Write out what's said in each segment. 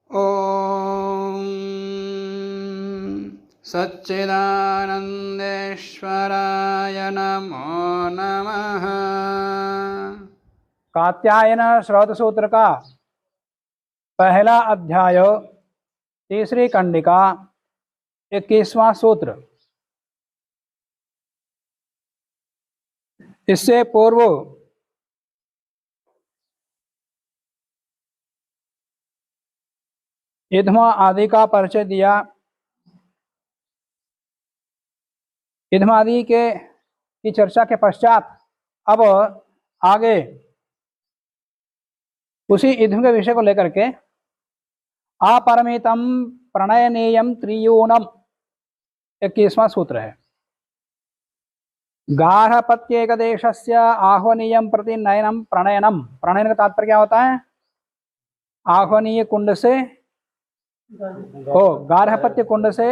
ओम सच्चिदानंदेश्वराय नमो नमः। कात्यायन श्रौत सूत्र का पहला अध्याय, तीसरी कंडिका, 21वां सूत्र। इससे पूर्व इधम आदि का परिचय दिया। इधम आदि की चर्चा के पश्चात अब आगे उसी इधम के विषय को लेकर के अपरमितम प्रणयनीयम त्रियूनम 21वां सूत्र है। गार्हपत्येकदेशस्य आह्वनीयम प्रति नयनम प्रणयनम। प्रणयन का तात्पर्य क्या होता है? आह्वनीय कुंड से गार्हपत्य कुंड से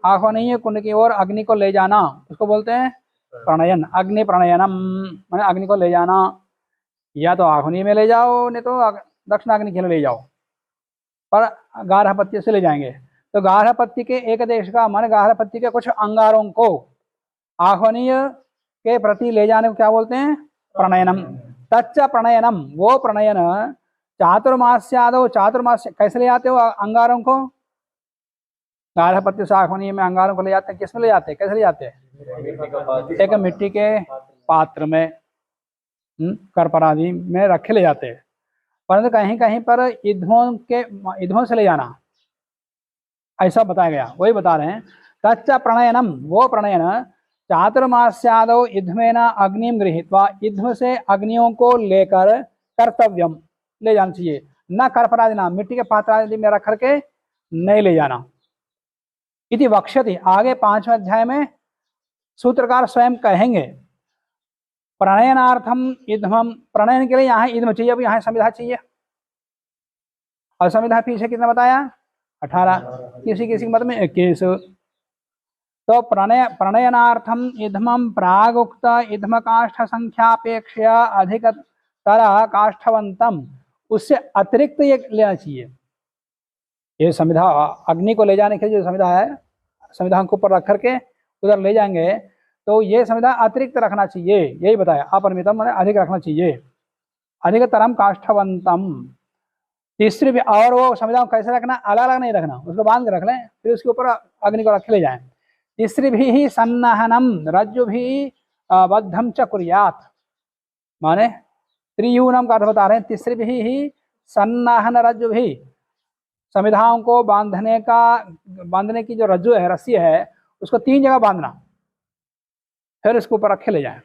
आह्वनीय कुंड की ओर अग्नि को ले जाना, उसको बोलते हैं प्रणयन। अग्नि प्रणयनम माने अग्नि को ले जाना। या तो आह्वनीय में ले जाओ, नहीं तो दक्षिणाग्नि के लिए ले जाओ, पर गार्हपत्य से ले जाएंगे। तो गार्हपत्य के एक देश का माने गार्हपत्य के कुछ अंगारों को आह्वनीय के प्रति ले जाने को क्या बोलते हैं? प्रणयनम। तच्च प्रणयनम, वो प्रणयन चातुर्मास्यादो। चातुर्मास्य कैसे ले जाते हो अंगारों को? गार्हपत्य से आह्वनीय में अंगारों को ले जाते हैं। किसमें ले जाते हैं, कैसे ले जाते हैं? एक मिट्टी के पात्र में, करपरादि में रखे ले जाते हैं। परंतु कहीं कहीं पर ईंधों से ले जाना ऐसा बताया गया, वही बता रहे हैं। तच्च प्रणयनम, वो प्रणयन चातुर्मास्यादो ईध्मेन अग्निम गृहीत्वा, ईध्म से अग्नियों को लेकर कर्तव्यम, ले जाना चाहिए। न कर्परादि ना, मिट्टी के पात्र आदि में रख करके नहीं ले जाना। इति वक्ष्यति, आगे 5वें अध्याय में सूत्रकार स्वयं कहेंगे। प्रणयनार्थम ईध्मम, प्रणयन के लिए यहाँ ईध्म चाहिए। अब यहाँ संविधा चाहिए, और संविधा पीछे कितना बताया? 18, किसी किसी मत में 21। तो प्रणयनार्थम ईध्मम प्रागुक्त ईध्म काष्ठ संख्यापेक्षया अधिकतर काष्ठवंतम, उससे अतिरिक्त ये लेना चाहिए। ये संविधा अग्नि को ले जाने के जो संविधा है, संविधा को ऊपर रख करके उधर ले जाएंगे, तो ये संविधा अतिरिक्त रखना चाहिए, यही बताया। अपरिमितम माने अधिक रखना चाहिए। अधिकतरम काष्ठवंतम, तीसरी भी। और वो संविधा को कैसे रखना? अलग अलग नहीं रखना, उसको बांध के रख लें, फिर उसके ऊपर अग्नि को रखे ले जाएं। तीसरी भी ही सन्नहनम रज्जु भी बद्धम च कुर्यात, माने त्रियूनम का अर्थ बता रहे हैं। तीसरी भी ही सन्नहन रज्जु भी, संविधाओं को बांधने की जो रज्जु है, रस्सी है, उसको 3 जगह बांधना, फिर इसके ऊपर रखे ले जाए।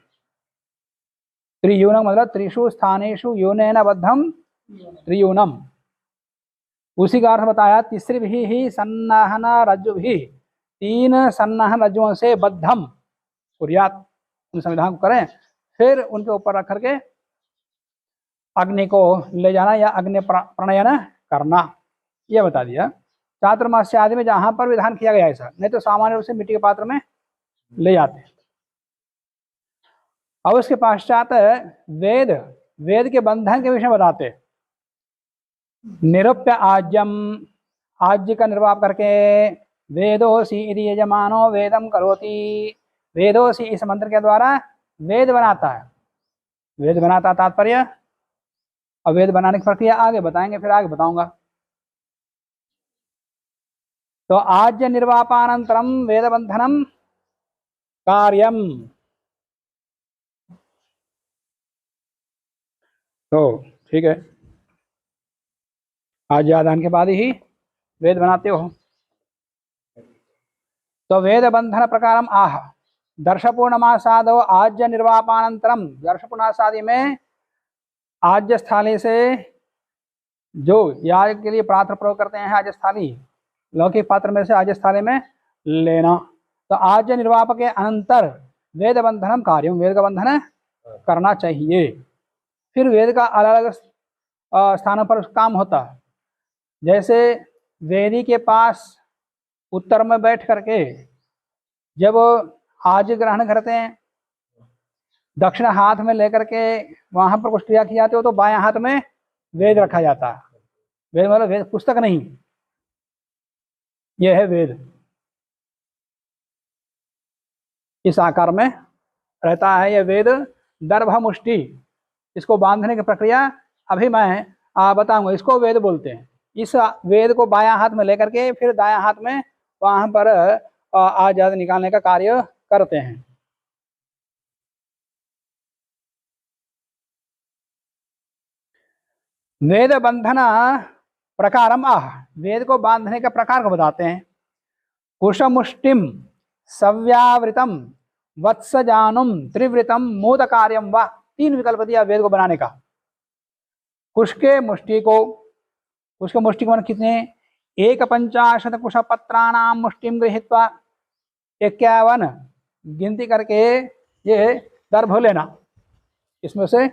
त्रियूनम मतलब त्रिषु स्थानेषु यूनेन बद्धम त्रियूनम, उसी का अर्थ बताया। तीसरी भी ही सन्नहन रज्जु भी, 3 सन्नहन रज्जुओं से बद्धम कुर्यात, उन संविधान को करें, फिर उनके ऊपर रख करके अग्नि को ले जाना या अग्नि प्रणयन करना, यह बता दिया। चातुर्मास्य आदि में जहां पर विधान किया गया ऐसा, नहीं तो सामान्य रूप से मिट्टी के पात्र में ले जाते हैं। अब उसके पश्चात वेद के बंधन के विषय बताते। निरूप्य आज्यम, आज्य का निर्वाह करके, वेदोसी इति यजमानो वेदम करोति, वेदोसी इस मंत्र के द्वारा वेद बनाता है। वेद बनाता तात्पर्य, अब वेद बनाने की प्रक्रिया आगे बताएंगे, फिर आगे बताऊंगा। तो आज्य निर्वापानंतरम वेद बंधनम कार्यम। तो ठीक है, आज्य आदान के बाद ही वेद बनाते हो। तो वेद बंधन प्रकारम आह दर्शपूर्णमासादो आज्य निर्वापानंतरम, दर्शपूर्णासादि में आज्य स्थाली से जो याग के लिए पात्र प्रयोग करते हैं, आज्य स्थाली, लौकिक पात्र में से आज्य स्थाली में लेना। तो आज्य निर्वाप के अनंतर वेद बंधनम कार्यम, वेद का बंधन करना चाहिए। फिर वेद का अलग अलग स्थानों पर काम होता है। जैसे वेदी के पास उत्तर में बैठ करके जब आज्य ग्रहण करते हैं, दक्षिण हाथ में लेकर के वहां पर कुछ क्रिया की जाती हो, तो बाएं हाथ में वेद रखा जाता है। वेद मतलब वेद पुस्तक नहीं, यह है वेद, इस आकार में रहता है यह वेद। दर्भ मुष्टि, इसको बांधने की प्रक्रिया अभी मैं बताऊंगा, इसको वेद बोलते हैं। इस वेद को बायां हाथ में लेकर के फिर दायां हाथ में वहां पर आजाद निकालने का कार्य करते हैं। वेद बंधन प्रकारम आह, वेद को बांधने का प्रकार को बताते हैं। कुशमुष्टिम सव्यावृतम वत्सजानुम त्रिवृतम मोदकार्यम व, 3 विकल्प दिया वेद को बनाने का। कुश के मुष्टि को, कुश के मुष्टि को कितने, 51 कुशपत्राणाम मुष्टिम गृहीत्वा, 51 गिनती करके ये दर्भ लेना, इसमें से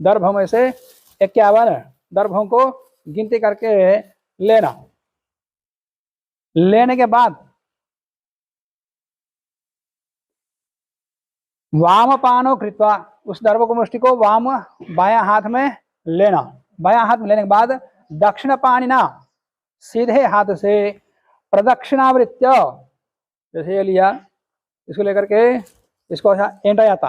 दर्भ में से 51 दर्भों को गिनती करके लेना। लेने के बाद वाम पानो कृत्वा, उस दर्भ को मुष्टि को वाम बायां हाथ में लेना। बायां हाथ में लेने के बाद दक्षिण पानिना, सीधे हाथ से प्रदक्षिणावृत्य, जैसे ये लिया, इसको लेकर के इसको एंटा जाता,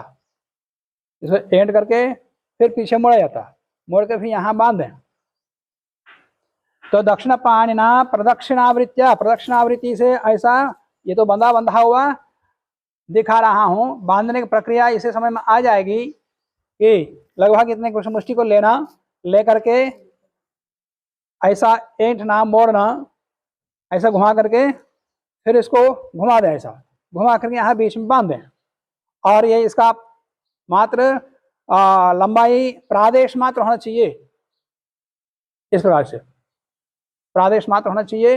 इसको एंड करके फिर पीछे मोड़ा जाता, मोड़ के फिर यहाँ बांध दें। तो दक्षिण पानिना प्रदक्षिणावृत्या, प्रदक्षिणावृत्ति से ऐसा, ये तो बंधा बंधा हुआ दिखा रहा हूं, बांधने की प्रक्रिया इसे समय में आ जाएगी कि लगभग इतने कुश मुष्टि को लेना, लेकर के ऐसा एंटना मोड़ना, ऐसा घुमा करके फिर इसको घुमा दें, ऐसा घुमा करके यहाँ बीच में बांध दें। और ये इसका मात्र लंबाई प्रादेश मात्र होना चाहिए, इस प्रकार से प्रादेश मात्र होना चाहिए।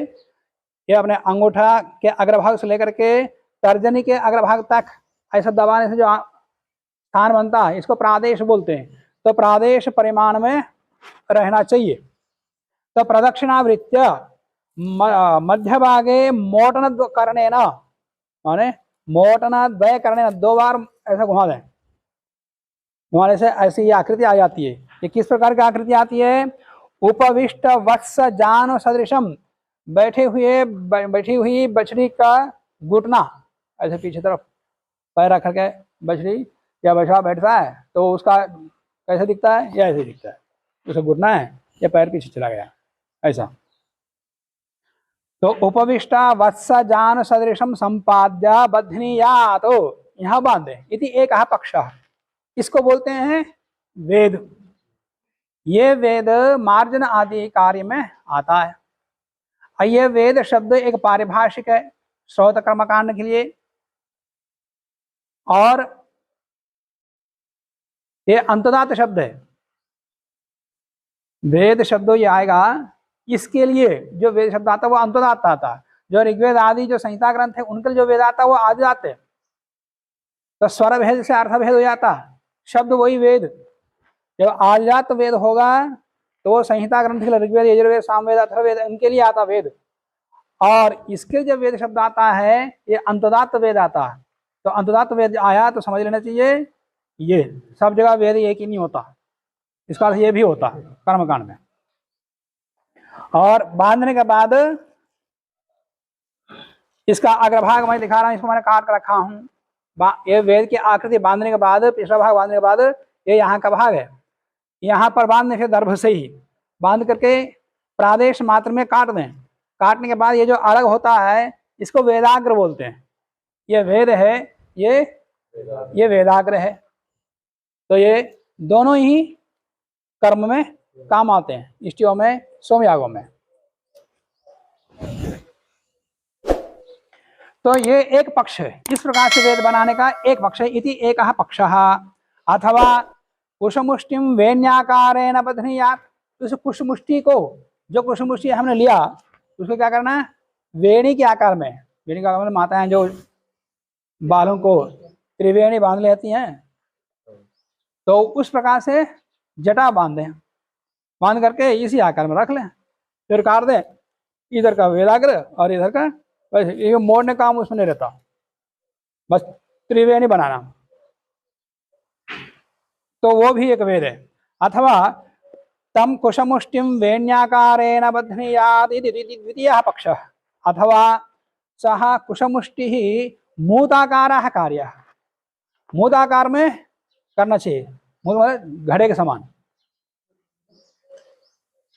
ये अपने अंगूठा के अग्रभाग से लेकर के तर्जनी के अग्रभाग तक ऐसा दबाने से जो स्थान बनता है, इसको प्रादेश बोलते हैं। तो प्रादेश परिमाण में रहना चाहिए। तो प्रदक्षिणावृत्य मध्य भागे मोटन करने न, माने मोटना द्वय करने न, 2 बार ऐसा घुमा दें, घुमाने से ऐसी आकृति आ जाती है। ये किस प्रकार की आकृति आती है, उपविष्ट वत्स जान सदृशम, बैठी हुई बछड़ी का घुटना, ऐसे पीछे तरफ पैर रख करके बछड़ी या बछड़ा बैठता है तो उसका कैसे दिखता है, या ऐसे दिखता है, उसे घुटना है या पैर पीछे चला गया ऐसा। तो उपविष्टा वत्स जान सदृशम संपाद्य बध्नीया, तो यहाँ बांधे, इति एक पक्ष, इसको बोलते हैं वेद। ये वेद मार्जन आदि कार्य में आता है। ये वेद शब्द एक पारिभाषिक है श्रौत कर्मकांड के लिए, और ये अंतदात शब्द है। वेद शब्द ये आएगा, इसके लिए जो वेद शब्द आता है वो अंतदात आता है। जो ऋग्वेद आदि जो संहिता ग्रंथ है उनके लिए जो वेद आता है वो आदि आते हैं। तो स्वर भेद से अर्थ भेद हो जाता है, शब्द वही वेद। जब आजात वेद होगा तो वो संहिता ग्रंथ के लिए ऋग्वेद, यजुर्वेद, सामवेद, अथर्ववेद उनके लिए आता वेद। और इसके जब वेद शब्द आता है ये अंतदात वेद आता है। तो अंतदात वेद आया तो समझ लेना चाहिए ये सब जगह वेद एक ही नहीं होता, इसका अर्थ ये भी होता है कर्मकांड में। और बांधने के बाद इसका अग्रभाग मैं दिखा रहा हूँ, इसको मैंने काट कर रखा हूँ। ये वेद की आकृति बांधने के बाद, पिछला भाग बांधने के बाद ये यहाँ का भाग है, यहाँ पर बांधने से दर्भ से ही बांध करके प्रादेश मात्र में काट दें। काटने के बाद ये जो अलग होता है इसको वेदाग्र बोलते हैं। ये वेद है, ये वेदाग्र है। तो ये दोनों ही कर्म में काम आते हैं, इष्टियों में, सोमयागों में। तो ये एक पक्ष है, इस प्रकार से वेद बनाने का एक पक्ष है। इति एकः पक्षः अथवा कुशमुष्टिम वेण्याकारेण बध्नीयात्, उस कुशमुष्टि को, जो कुशमुष्टि हमने लिया उसको क्या करना है, वेणी के आकार में। वेणी के आकार में माताएं जो बालों को त्रिवेणी बांध लेती हैं, तो उस प्रकार से जटा बांध दें, बांध करके इसी आकार में रख लें, फिर काट दें। इधर का वेदाग्र और इधर का वैसे, ये मोड़ने काम उसमें नहीं रहता, बस त्रिवेणी बनाना, तो वो भी एक वेद है। अथवा तम कुशमुष्टिम वेण्याकारेण बध्नीयात् इति द्वितीयः पक्षः। अथवा सह कुशमुष्टि मूताकार कार्य। मूताकार में करना चाहिए, मूत मतलब घड़े के समान।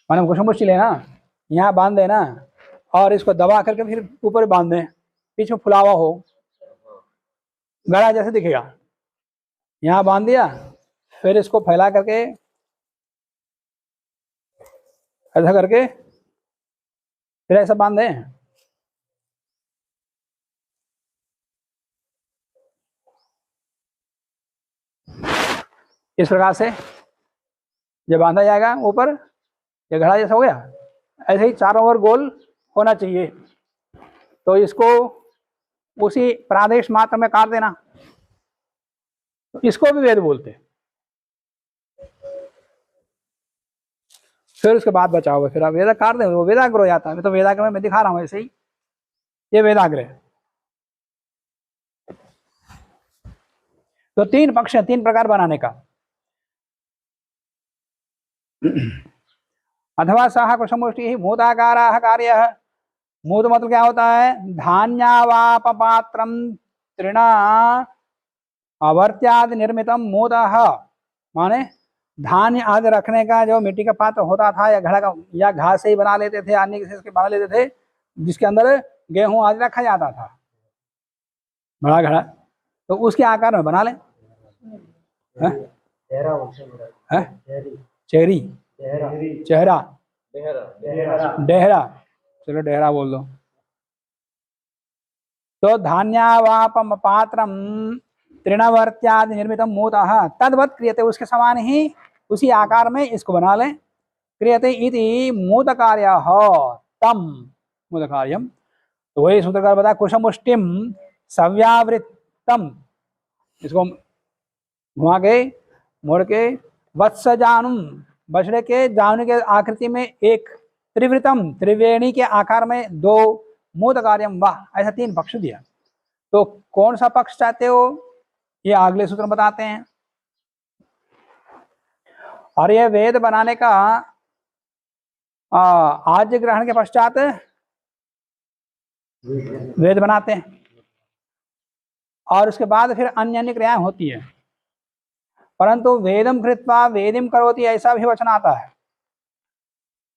माने कुशमुष्टि लेना, यहाँ बांध देना और इसको दबा करके फिर ऊपर बांध दें, पीछे फुलावा हो, घड़ा जैसे दिखेगा। यहाँ बांध दिया, फिर इसको फैला करके ऐसा करके फिर ऐसा बांध दें। इस प्रकार से जब बांधा जाएगा ऊपर, ये घड़ा जैसा हो गया, ऐसे ही चारों ओर गोल होना चाहिए। तो इसको उसी प्रादेश मात्र में काट देना, तो इसको भी वेद बोलते हैं। फिर उसके बाद बचा हुआ, फिर आप वेदा काट दें, वो वेदाग्र हो जाता है। तो वेदाग्र में मैं दिखा रहा हूँ ऐसे ही, ये वेदाग्र है। तो तीन पक्ष है, तीन प्रकार बनाने का। अथवा सह कुशमुष्टि मूताकार कार्य। मूत मतलब क्या होता है? धान्यावाप पात्रम तृणा अवर्त्यादि निर्मितम मूतः, माने धान्य आदि रखने का जो मिट्टी का पात्र होता था या घड़ा का, या घास से ही बना लेते थे, अन्य किसी से बना लेते थे, जिसके अंदर गेहूं आदि रखा जाता था, बड़ा घड़ा, तो उसके आकार में बना लें। चेहरी, चेहरा, डेहरा, चलो डेहरा बोल दो। तो धान्यावापम पात्रम तृणवर्त्यादि निर्मितम मूतः तद्वत् क्रियते, उसके समान ही उसी आकार में इसको बना लें। क्रियते इति मूत कार्य तम मूत कार्यम। तो वही सूत्रकार बता, कुशमुष्टिम सव्यावृतम, इसको घुमा के मोड़ के, वत्स जानुम, बछड़े के जानु के आकृति में एक, त्रिवृतम, त्रिवेणी के आकार में दो, मूत कार्यम वाह, ऐसा तीन पक्ष दिया। तो कौन सा पक्ष चाहते हो, ये अगले सूत्र बताते हैं। और ये वेद बनाने का आज्य ग्रहण के पश्चात वेद बनाते हैं, और उसके बाद फिर अन्य अन्य क्रियाएं होती है। परंतु वेदम कृत्वा वेदिम करोति, ऐसा भी वचन आता है,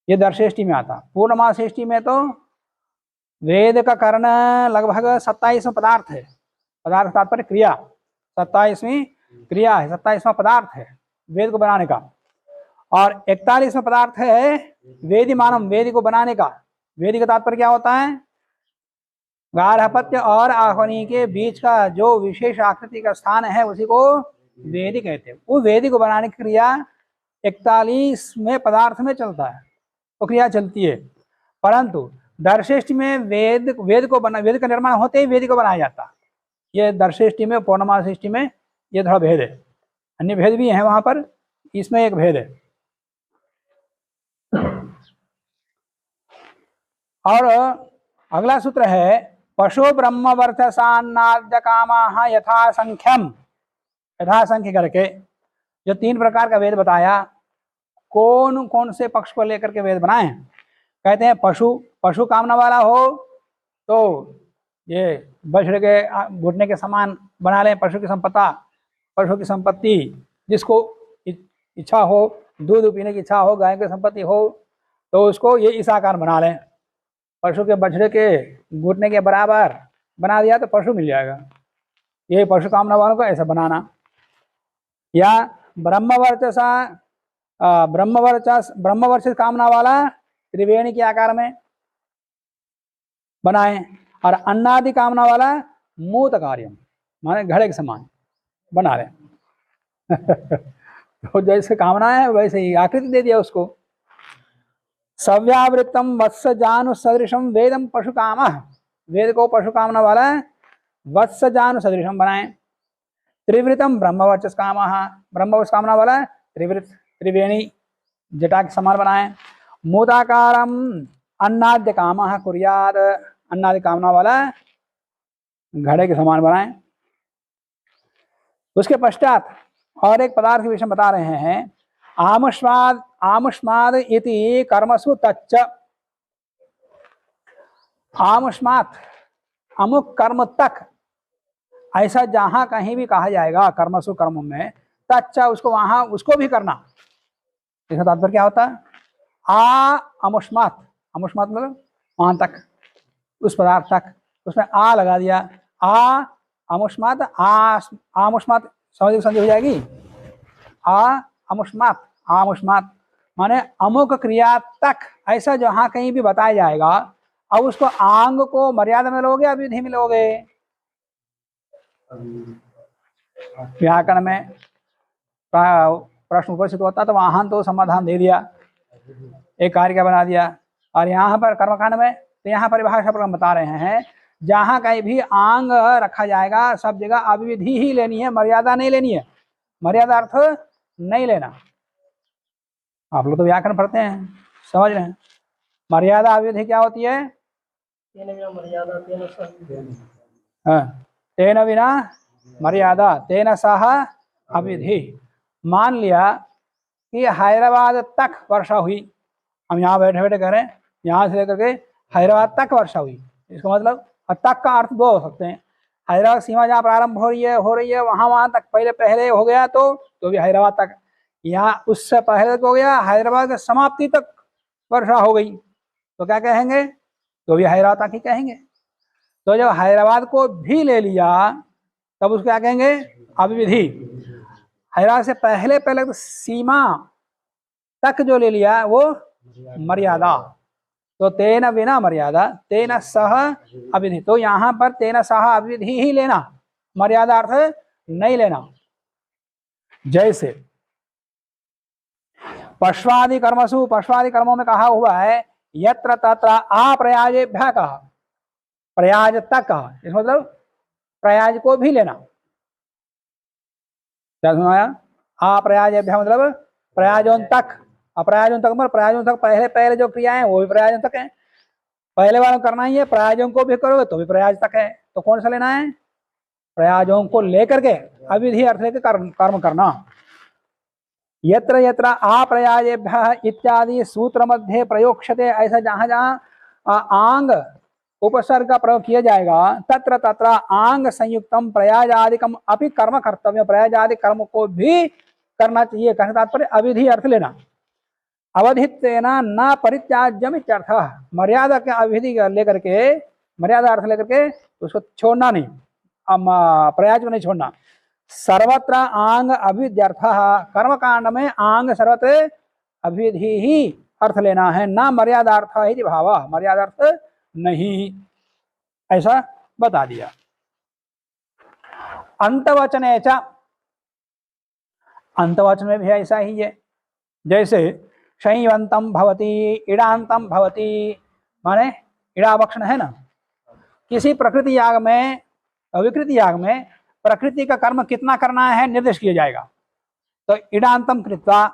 ये दर्शेष्टि में आता। पूर्णमासेष्टि में तो वेद का कर्ण लगभग 27वां पदार्थ है। पदार्थ तात्पर्य क्रिया, 27वीं क्रिया है, 27वां पदार्थ है वेद को बनाने का। और 41वां पदार्थ है वेदी मानम, वेदी को बनाने का। वेदी का तात्पर्य क्या होता है? गार्हपत्य और आह्वनी के बीच का जो विशेष आकृति का स्थान है, उसी को वेदी कहते हैं। वो वेदी को बनाने की क्रिया 41वें पदार्थ में चलता है, वो क्रिया चलती है। परंतु दर्शेष्टि में वेद का निर्माण होते ही वेदी को बनाया जाता। ये दर्शेष्टि में, पौर्णमासेष्टि में ये थोड़ा भेद है। अन्य भेद भी है वहां पर, इसमें एक भेद है। और अगला सूत्र है, पशु ब्रह्म वर्चसान्नाद्य कामाः यथा संख्यम, यथा संख्य करके जो तीन प्रकार का वेद बताया, कौन कौन से पक्ष को लेकर के वेद बनाए? कहते हैं पशु कामना वाला हो तो ये बछड़े के घुटने के समान बना लें। पशु की संपत्ति, जिसको इच्छा हो, दूध पीने की इच्छा हो, गाय की संपत्ति हो, तो उसको ये इस आकार बना लें। पशु के बछड़े के घुटने के बराबर बना दिया तो पशु मिल जाएगा। ये पशु कामना वालों को ऐसा बनाना। या ब्रह्मवर्चस कामना वाला त्रिवेणी के आकार में बनाए, और अन्नादि कामना वाला मूत कार्यम, माने घड़े के समान बना रहे। तो जैसे कामना है वैसे ही आकृति दे दिया उसको। सव्यावृतम वत्स जानु सदृशम वेदम पशु काम, वेद को पशु कामना वाला वत्स जानु सदृशम बनाए। त्रिवृतम ब्रह्मवर्चस काम, ब्रह्मवर्चस कामना वाला त्रिवेणी जटा के समान बनाए। मूताकारम अन्नाद्य काम कुर्याद, अन्नादि कामना वाला घड़े के समान बनाए। उसके पश्चात और एक पदार्थ के विषय बता रहे हैं। आमुष्माद इति कर्मसु तच्च, आमुष्मात अमुक कर्म तक, ऐसा जहां कहीं भी कहा जाएगा कर्मसु कर्म में, तच्चा उसको वहां उसको भी करना। इसका तात्पर्य क्या होता है? आ अमुष्मात, अमुष्मात मतलब वहां तक, उस पदार्थ तक, उसमें आ लगा दिया। आ अमुष्मात, आमुष्मात समझ संधि हो जाएगी। आ अमुष्मात, आमुष्मात माने अमुक क्रिया तक, ऐसा जहां कहीं भी बताया जाएगा। अब उसको आंग को मर्यादा में लोगे, अविधि में लोगे? व्याकरण में प्रश्न उपस्थित होता तो वहां तो समाधान दे दिया, एक कार्य का बना दिया। और यहाँ पर कर्मकांड में तो यहाँ परिभाषा पर हम बता रहे हैं, जहां कहीं भी आंग रखा जाएगा सब जगह अविधि ही लेनी है, मर्यादा नहीं लेनी है, मर्यादा अर्थ नहीं लेना। आप लोग तो व्याकरण पढ़ते हैं, समझ रहे हैं। मर्यादा अविधि क्या होती है? तेन विना मर्यादा, तेन सह अविधि। मान लिया कि हैदराबाद तक वर्षा हुई, हम यहाँ बैठे बैठे कह रहे हैं यहाँ से लेकर के हैदराबाद तक वर्षा हुई, इसका मतलब तक का अर्थ दो हो सकते हैं। हैदराबाद सीमा जहाँ प्रारंभ हो रही है वहां तक पहले हो गया तो भी हैदराबाद तक, यहाँ उससे पहले हो गया हैदराबाद के समाप्ति तक वर्षा हो गई तो क्या कहेंगे? तो भी हैदराबाद तक ही कहेंगे। तो जब हैदराबाद को भी ले लिया तब उसको क्या कहेंगे? अविधि। हैदराबाद से पहले तो सीमा तक जो ले लिया वो मर्यादा। तो तेन बिना मर्यादा, तेन सह अविधि। तो यहाँ पर तेन सह अविधि ही लेना, मर्यादा अर्थ नहीं लेना। जैसे पश्वादि कर्मसु, पश्वादि कर्मों में कहा हुआ है यत्र तत्र अप्रयाजेभ्यः कहा, प्रयाज तक कहा, इस मतलब प्रयाज को भी लेना। क्या सुनाया? अप्रयाजेभ्यः मतलब प्रयाजों तक, अप्रयाजों तक मतलब प्रयाजों तक पहले जो क्रिया है वो भी प्रयाजों तक है, पहले वाला करना ही है, प्रयाजों को भी करोगे तो भी प्रयाज तक है। तो कौन सा लेना है? प्रयाजों को लेकर के अविधि अर्थ लेकर कर्म करना। यत्र यत्र अप्रयाजेभ्यः इत्यादि सूत्र मध्य प्रयोक्ष्यते, ऐसा जहां जहां आंग उपसर्ग का प्रयोग किया जाएगा तत्र तत्र आंग संयुक्तम प्रयाजादिकम अपि कर्म कर्तव्य, प्रयाजादि कर्म को भी करना चाहिए। कहने तात्पर्य अविधि अर्थ लेना। अवधित्वेन न परित्याज्यम इत्यर्थः, मर्यादा के अविधि लेकर के, मर्यादा अर्थ लेकर के उसको छोड़ना नहीं, प्रयाज को नहीं छोड़ना। सर्वत्र आंग अभिध्यर्थ, कर्मकांड में आंग सर्वत्र अभिधि ही अर्थ लेना है, ना मर्यादार्थ ही भाव, मर्यादार्थ नहीं, ऐसा बता दिया। अंतवचने च, अंतवचन में भी ऐसा ही है। जैसे शयवंतम भवति, इडांतम भवति, माने इड़ावक्षण है ना। किसी प्रकृति याग में, विकृति याग में प्रकृति का कर्म कितना करना है निर्देश किया जाएगा। तो इडांतम कृत्वा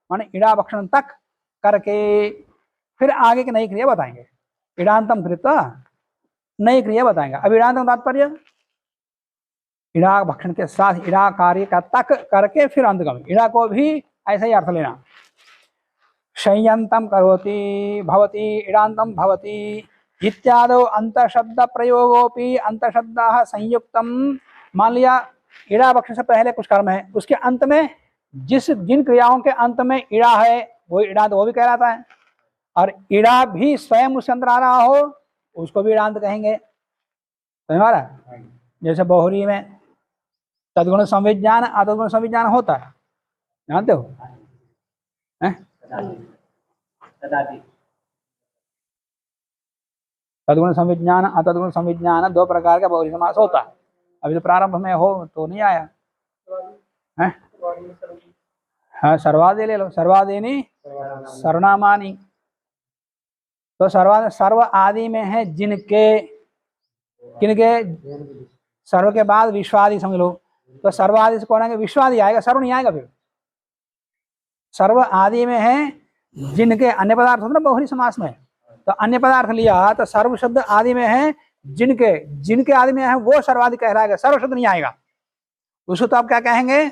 माने इड़ावक्षण तक करके फिर आगे की नई क्रिया बताएंगे। इडांतम कृत्वा नई क्रिया बताएंगे। अब इडांतम तात्पर्य इड़ा भक्षण के साथ इड़ा कार्य का तक करके फिर अंतगम, इड़ा को भी ऐसा ही अर्थ लेना। शय्यंतम करोति भवति, इडांतम भवति इत्यादो अंतशब्द प्रयोगोपि, अंतशब्द संयुक्तम। मान लिया इड़ा भक्षण से पहले कुछ कर्म है, उसके अंत में जिन क्रियाओं के अंत में इड़ा है वो इडांत, वो भी कहलाता है। और इड़ा भी स्वयं उसके अंदर आ रहा हो उसको भी इडांत कहेंगे। समझ आ रहा है? जैसे बहुरी में तद्गुण संविज्ञान अतद्गुण संविज्ञान होता है, जानते हो? तद्गुण संविज्ञान अतद्गुण संविज्ञान दो प्रकार का बहुरी समास होता है। अभी तो प्रारंभ में हो तो नहीं आया है। हाँ, सर्वादि ले लो, सर्वादिनी सर्वनामानी। तो सर्व आदि में है जिनके, किनके? सर्व के बाद विश्वादि समझ लो। तो सर्वादि से कौन आएगा? विश्वादि आएगा, सर्व नहीं आएगा। फिर सर्व आदि में है जिनके, अन्य पदार्थ होता ना बहुरी समास में, तो अन्य पदार्थ लिया तो सर्व शब्द आदि में है जिनके, जिनके आदि में है वो सर्वादि कहलाएगा, सर्व शब्द नहीं आएगा। उसको तो आप क्या कहेंगे?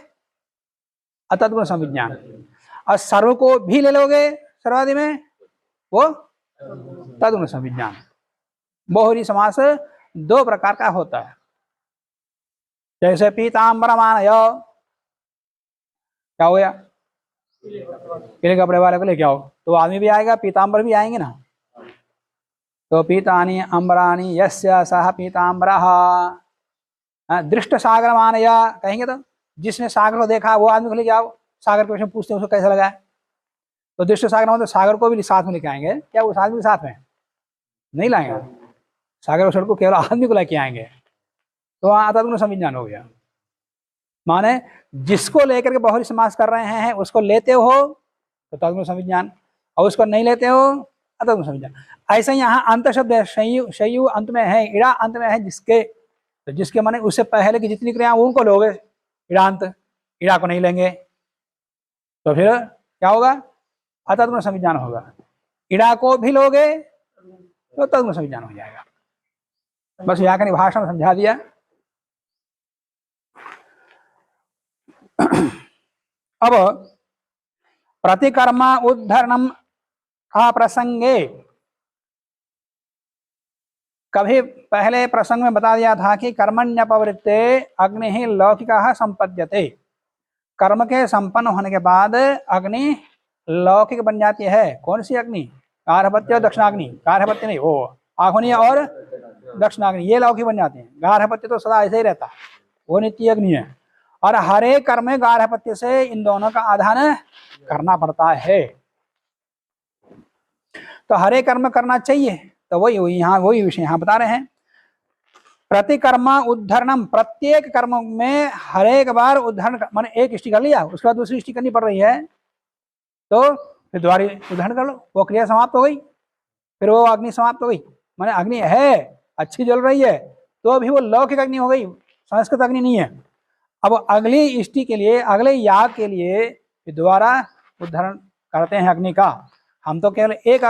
अतद्गुण संविज्ञान। और सर्व को भी ले लोगे सर्वादि में, वो तद्गुण संविज्ञान। बहुरी समास दो प्रकार का होता है। जैसे पीताम्बरमानय, क्या हो गया, पीले कपड़े वाले को लेके आओ, तो आदमी भी आएगा, पीताम्बर भी आएंगे ना। तो पीतानि अम्बरानि यस्य सह पीताम्बरः, दृष्ट सागर मानय कहेंगे तो जिसने सागर को देखा वो आदमी को लेके आओ। सागर के विषय में पूछते हैं उसको कैसा लगा है, तो दृष्ट सागर मतलब सागर को भी साथ में लेके आएंगे। क्या उस आदमी के साथ में नहीं लाएंगे, सागर उस को केवल आदमी को लेके आएंगे। तो वहां आता तुमने संविधान हो गया। माने जिसको लेकर के बहुरी समास कर रहे हैं उसको लेते हो तो तत्व संविज्ञान, और उसको नहीं लेते हो अतत्व संविज्ञान। ऐसे ही यहाँ अंत शब्द है, शयु अंत में है, इड़ा अंत में है, जिसके, तो जिसके माने उससे पहले की जितनी क्रिया उनको लोगे इड़ांत, इड़ा को नहीं लेंगे तो फिर क्या होगा, अतत्व संविज्ञान होगा। इड़ा को भी लोगे तो तत्व संविज्ञान हो जाएगा। बस व्याकरण भाषा में समझा दिया। अब प्रतिकर्म उद्धरणम अप्रसंगे, कभी पहले प्रसंग में बता दिया था कि कर्मण्यपवृत्ते अग्नि ही लौकिकः संपद्यते, कर्म के संपन्न होने के बाद अग्नि लौकिक बन जाती है। कौन सी अग्नि, गार्हपत्य और दक्षिणाग्नि, गार्हपत्य नहीं, वो आहुनि और दक्षिणाग्नि ये लौकिक बन जाते हैं। गार्हपत्य तो सदा ऐसे ही रहता, वो नित्य अग्नि है। और हरे कर्म में गार्हपत्य से इन दोनों का आधान करना पड़ता है। तो हरे कर्म करना चाहिए, तो वही यहाँ वही विषय यहाँ बता रहे हैं। प्रतिकर्म उद्धरणम, प्रत्येक कर्म में हर एक बार उद्धरण, माने एक इष्टि कर लिया उसके बाद दूसरी इष्टि करनी पड़ रही है, तो फिर दोबारा उद्धरण कर लो, वो क्रिया समाप्त हो गई, फिर वो अग्नि समाप्त हो गई। माने अग्नि है अच्छी जल रही है तो अभी वो लौकिक अग्नि हो गई, संस्कृत अग्नि नहीं है। अब अगली इष्टि के लिए, अगले याग के लिए दोबारा उद्धरण करते हैं अग्नि का। हम तो केवल एक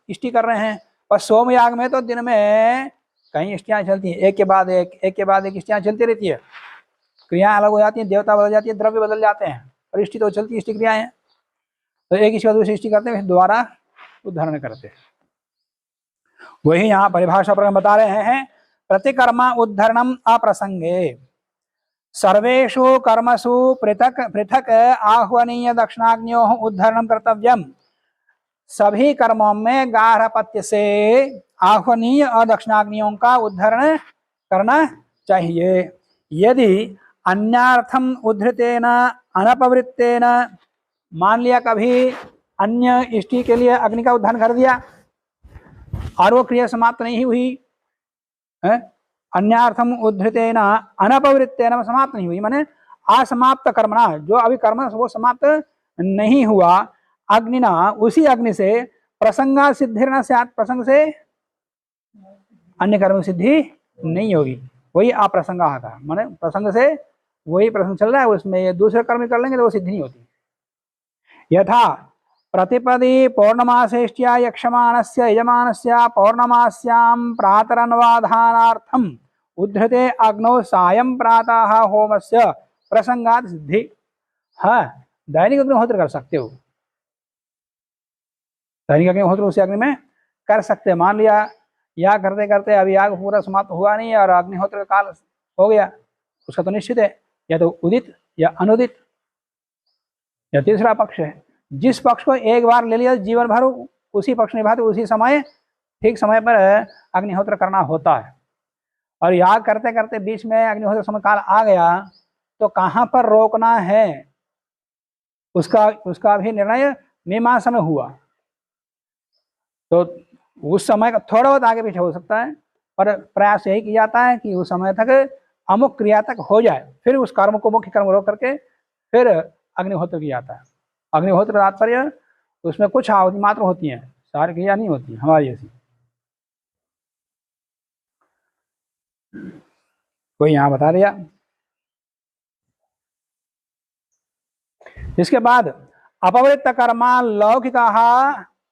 इष्टि कर रहे हैं, और सोम याग में तो दिन में कई इष्टियाँ चलती हैं, एक के बाद एक इष्टियाँ चलती रहती है। क्रियाएं अलग हो जाती हैं, देवता बदल जाती है, द्रव्य बदल जाते हैं, और इष्टि तो चलती इष्टि क्रियाएं। तो एक इष्टि दूसरी इष्टि करते हैं, दोबारा उद्धरण करते हैं। वही यहाँ परिभाषा पर बता रहे हैं, प्रतिकर्म उद्धरणम अप्रसंगे सर्वेषु कर्मसु पृथक पृथक आह्वनीय दक्षिणाग्नियों उद्धरणम कर्तव्यम। सभी कर्मों में गार्हपत्य से आह्वनीय और दक्षिणाग्नियों का उद्धरण करना चाहिए। यदि अन्यार्थम उद्धृतेन अनपवृत्तेन, मान लिया कभी अन्य इष्टि के लिए अग्नि का उद्धरण कर दिया और वो क्रिया समाप्त नहीं हुई, अन्यार्थम उद्धृतेन अनपवृत्तेन समाप्त नहीं हुई, माने असमाप्त कर्मणा, जो अभी कर्म वो समाप्त नहीं हुआ, अग्निना उसी अग्नि से प्रसंगा सिद्धिर्न स्यात्, प्रसंग से अन्य कर्म सिद्धि नहीं होगी, वही अप्रसंगा का, माने प्रसंग से वही प्रसंग चल रहा है उसमें ये दूसरे कर्म कर लेंगे तो वो सिद्धि नहीं होती। यथा प्रतिपदी पौर्णमासेष्ट्या यक्षमानस्य यजमानस्य पौर्णमास्यां प्रातरन्वाधानार्थम उद्धृते अग्नौ सायं प्रातः होमस्य प्रसंगात् सिद्धि। हाँ, दैनिक अग्निहोत्र कर सकते हो, दैनिक अग्निहोत्र उसी अग्नि में कर सकते हैं। मान लिया याग करते करते अभी याग पूरा समाप्त हुआ नहीं और अग्निहोत्र का काल हो गया, उसका तो निश्चित है या तो उदित या अनुदित या तीसरा पक्ष है। जिस पक्ष को एक बार ले लिया जीवन भर उसी पक्ष निभाते, उसी समय ठीक समय पर अग्निहोत्र करना होता है। और याग करते करते बीच में अग्निहोत्र समय काल आ गया तो कहाँ पर रोकना है उसका भी निर्णय मीमांसा में हुआ। तो उस समय का थोड़ा बहुत आगे पीछे हो सकता है, पर प्रयास यही किया जाता है कि उस समय तक अमुक क्रिया तक हो जाए, फिर उस कर्म को मुख्य कर्म रोक करके फिर अग्निहोत्र किया जाता है। अग्निहोत्र तात्पर्य उसमें कुछ आहुति मात्र होती हैं, सारी क्रिया नहीं होती हमारी जैसी। कोई यहाँ बता दिया। इसके बाद अपवृत्त कर्मा लौकिका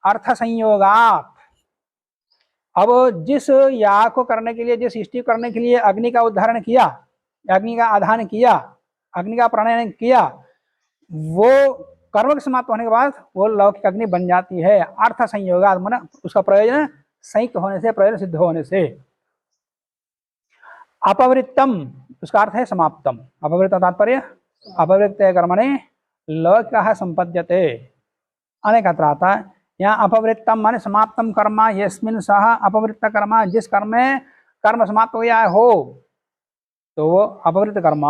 अर्थ संयोगात्। अब जिस याग को करने के लिए, जिस इष्टि करने के लिए अग्नि का उद्धारण किया, अग्नि का आधान किया, अग्नि का प्रणयन किया, वो कर्म के समाप्त होने के बाद वो लौकिक अग्नि बन जाती है। अर्थ संयोगात्, माने उसका प्रयोजन संयुक्त होने से, प्रयोजन सिद्ध होने से। अपवृत्तम उसका अर्थ है समाप्तम। अपवृत्त तात्पर्य अपवृत्त कर्मणे लौकिकः संपद्यते अनेक आता है। यहाँ अपवृत्तम माने समाप्तम कर्म यस्मिन् सह अपवृत्त कर्म, जिस कर्म में कर्म समाप्त हो गया हो तो वो अपवृत्त कर्म।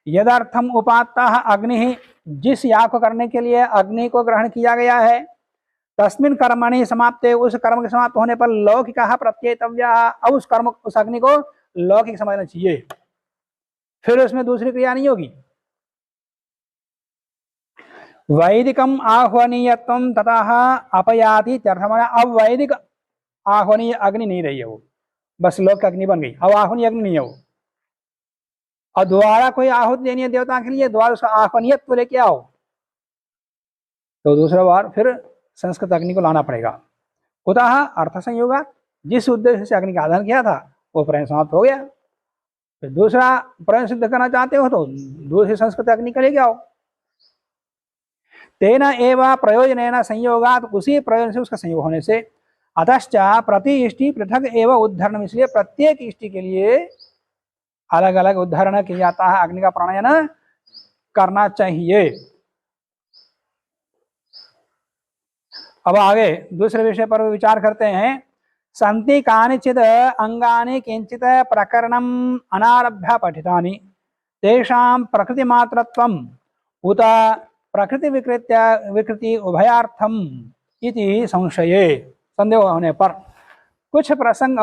यदर्थम उपात्तः अग्नि, जिस याग को करने के लिए अग्नि को ग्रहण किया गया है, तस्मिन् कर्मणि समाप्ते, उस कर्म के समाप्त होने पर लौकिकः प्रत्येतव्यः, अब उस कर्म उस अग्नि को लौकिक समझना चाहिए, फिर उसमें दूसरी क्रिया नहीं होगी। वैदिकम आह्वनीयत्वम ततः अपयाति त्यर्थम। अब वैदिक आह्वनीय अग्नि नहीं रही है वो, बस लौकिक अग्नि बन गई, अब आह्वनीय अग्नि नहीं है वो। और दोबारा कोई आहुति देनी है देवता के लिए, दोबारा उसका आह्वनीयत्व लेके आओ तो दूसरा बार फिर संस्कृत अग्नि को लाना पड़ेगा। कुतः अर्थ संयोगा, जिस उद्देश्य से अग्नि का आधान किया था वो प्रयत्न समाप्त हो गया, फिर दूसरा प्रयत्न सिद्ध करना चाहते हो तो दूसरी संस्कृत अग्नि का लेके आओ। तेना एवं प्रयोजन संयोगात, उसी प्रयोजन से उसका संयोग होने से। अतश्च प्रति इष्टि पृथक एवं उद्धरण, इसलिए प्रत्येक इष्टि के लिए अलग अलग उद्धरण किया जाता है, अग्नि का प्राणायाम करना चाहिए। अब आगे दूसरे विषय पर विचार करते हैं। संति कानिचित् अंगानि किंचित् प्रकरणम अनारभ्य पठितानि तेषां प्रकृति मात्रत्वम् उत प्रकृति विकृति उभयार्थम इति संशये। संदेह होने पर कुछ प्रसंग,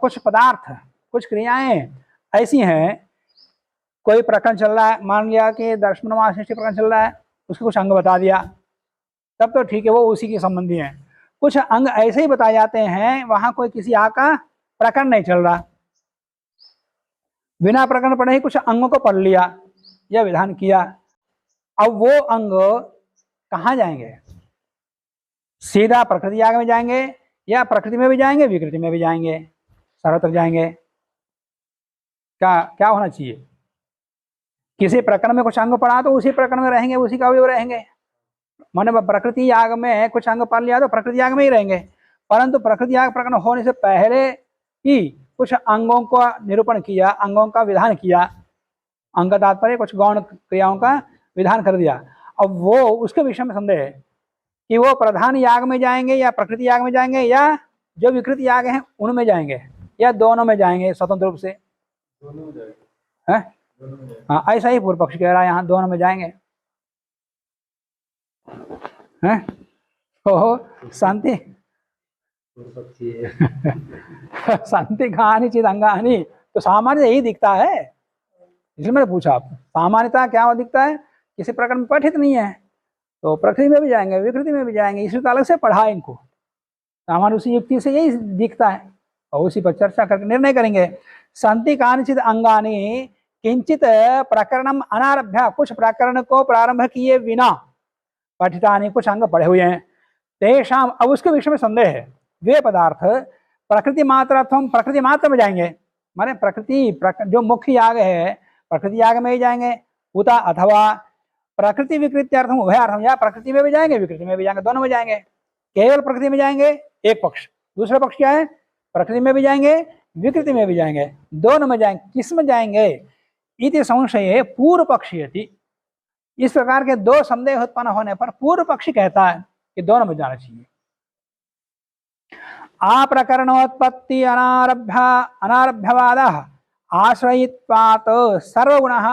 कुछ पदार्थ, कुछ क्रियाएं ऐसी हैं, कोई प्रकरण चल रहा है, मान लिया कि दर्शन सृष्टि प्रकरण चल रहा है, उसके कुछ अंग बता दिया, तब तो ठीक है, वो उसी के संबंधी हैं। कुछ अंग ऐसे ही बताए जाते हैं, वहां कोई किसी आग का प्रकरण नहीं चल रहा, बिना प्रकरण पढ़े ही कुछ अंगों को पढ़ लिया या विधान किया। अब वो अंग कहाँ जाएंगे? सीधा प्रकृति याग में जाएंगे या प्रकृति में भी जाएंगे, विकृति में भी जाएंगे, सर्वत्र जाएंगे? क्या होना चाहिए? किसी प्रकरण में कुछ अंग पढ़ा तो उसी प्रकरण में रहेंगे, उसी का अवयव रहेंगे। माने प्रकृति याग में कुछ अंग पढ़ लिया तो प्रकृति याग में ही रहेंगे, परंतु प्रकृति याग प्रकरण होने से पहले ही कुछ अंगों का निरूपण किया, अंगों का विधान किया, अंग तात्पर्य कुछ गौण क्रियाओं का विधान कर दिया। अब वो उसके विषय में संदेह है कि वो प्रधान याग में जाएंगे या प्रकृति याग में जाएंगे या जो विकृत याग हैं उनमें जाएंगे या दोनों में जाएंगे स्वतंत्र रूप से। हाँ, ऐसा ही पूर्व पक्ष कह रहा है, यहाँ दोनों में जाएंगे। हैं? ओहो, शांति शांति कहानी चिद अंगानी, तो सामान्य यही दिखता है, इसलिए मैंने पूछा आप सामान्यता क्या दिखता है? किसी प्रकार में पठित नहीं है तो प्रकृति में भी जाएंगे, विकृति में भी जाएंगे, इसलिए तो अलग से पढ़ा इनको। सामान्य उसी युक्ति से यही दिखता है और उसी पर चर्चा करके निर्णय करेंगे। शांति कानिचित अंगानी किंचित प्रकरणम अनारभ्य, कुछ प्रकरण को प्रारंभ किए बिना पठितानि, कुछ अंग पढ़े हुए हैं। तेषाम, अब उसके विषय में संदेह है, वे पदार्थ प्रकृति मात्रत्वम, प्रकृति मात्र में जाएंगे, माने प्रकृति जो मुख्य याग है प्रकृति याग में ही जाएंगे, उता अथवा प्रकृति विकृत्यर्थम उभयार्थम, या प्रकृति में भी जाएंगे विकृति में भी जाएंगे, दोनों में जाएंगे। केवल प्रकृति में जाएंगे एक पक्ष, दूसरा पक्ष क्या है? प्रकृति में भी जाएंगे विकृति में भी जाएंगे, दोनों में जाएंगे। किस में जाएंगे? इति संशय पूर्व पक्षी थी। इस प्रकार के दो संदेह उत्पन्न होने पर पूर्व पक्षी कहता है कि दोनों में जाना चाहिए। आप्रकरणोत्पत्ति अनारभ्यवाद आश्रयित्वात् सर्वगुणः।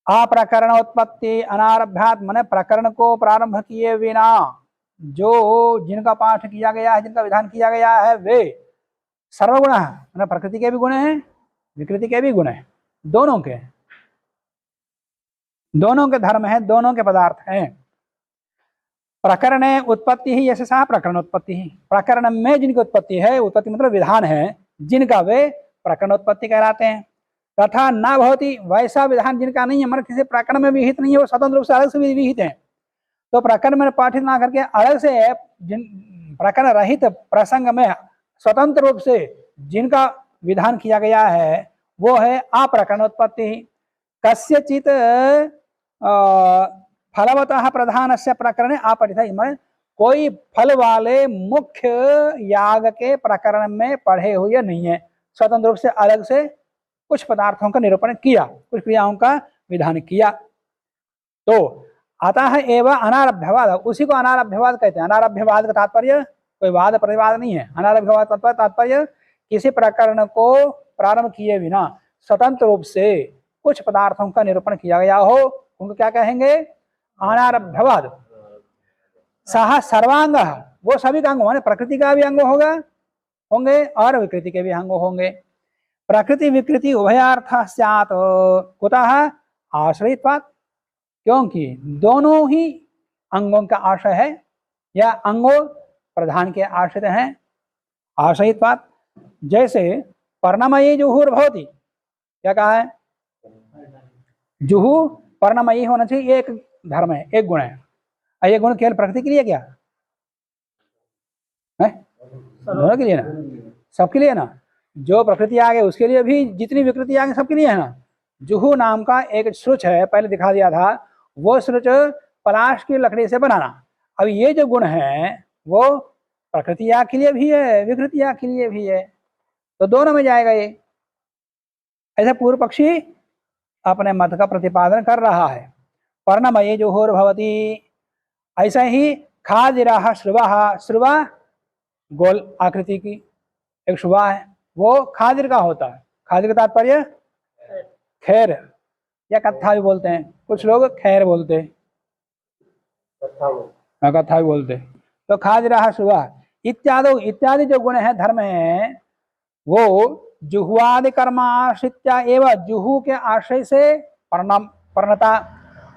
अप्रकरणोत्पत्ति अनारभ्यात् माने प्रकरण को प्रारंभ किए बिना जो जिनका पाठ किया गया है, जिनका विधान किया गया है, वे सर्वगुण माने प्रकृति के भी गुण हैं विकृति के भी गुण हैं, दोनों के धर्म है, दोनों के पदार्थ हैं। प्रकरण उत्पत्ति ही यश सा प्रकरण उत्पत्ति ही, प्रकरण में जिनकी उत्पत्ति है, उत्पत्ति मतलब विधान है जिनका, वे प्रकरणोत्पत्ति कहलाते हैं। तथा न भवति, वैसा विधान जिनका नहीं है, मतलब किसी प्रकरण में विहित नहीं है, वो स्वतंत्र रूप से अलग से विहित है, तो प्रकरण में पाठित ना करके अलग से जिन प्रकरण रहित प्रसंग में स्वतंत्र रूप से जिनका विधान किया गया है वो है अप्रकरणोत्पत्ति। कस्यचित फलवतः प्रधानस्य प्रकरणे अपठित, कोई फल वाले मुख्य याग के प्रकरण में पढ़े हुए नहीं है, स्वतंत्र रूप से अलग से कुछ पदार्थों का निरूपण किया, कुछ क्रियाओं का विधान किया। तो अतः एवं अनारभ्यवाद, उसी को अनारभ्यवाद कहते हैं। अनारभ्यवाद का तात्पर्य कोई वाद प्रतिवाद नहीं है। अनारभ्यवाद का तात्पर्य किसी प्रकरण को प्रारंभ किए बिना स्वतंत्र रूप से कुछ पदार्थों का निरूपण किया गया हो, उनको क्या कहेंगे? अनारभ्यवाद। सह सर्वांग, वो सभी का अंग माने प्रकृति का भी अंग होंगे और विकृति के भी अंग होंगे। प्रकृति विकृति उभयार्थ स्यात्, कुतः? आश्रयित्वात्, क्योंकि दोनों ही अंगों का आश्रय है या अंगों प्रधान के आश्रित हैं। आश्रयित्वात्, जैसे पर्णमयी जुहुर्भवति, क्या कहा है? जुहू पर्णमयी होना चाहिए, एक धर्म है, एक गुण है। ये गुण केवल प्रकृति के लिए क्या है? दोनों के लिए ना, सबके लिए ना। जो प्रकृति आ गए उसके लिए भी, जितनी विकृति आ गई सबके लिए है ना। जुहू नाम का एक श्रुच है, पहले दिखा दिया था, वो श्रुच पलाश की लकड़ी से बनाना। अब ये जो गुण है वो प्रकृति आग के लिए भी है, विकृति आग के लिए भी है, तो दोनों में जाएगा ये। ऐसा पूर्व पक्षी अपने मत का प्रतिपादन कर रहा है। पर्णमयी जुहुर्भवति, ऐसा ही खादिराह श्रुवा, श्रुवा गोल आकृति की एक शुभा है, वो खादिर का होता है। खादिर का तात्पर्य खैर या कत्था भी बोलते हैं, कुछ लोग खैर बोलते हैं, कत्था भी बोलते हैं। तो खादिराह शुभा इत्यादि जो गुण है, धर्म है, वो जुहुआदि कर्माश्रित्या एवं, जुहू के आश्रय से पर्णता,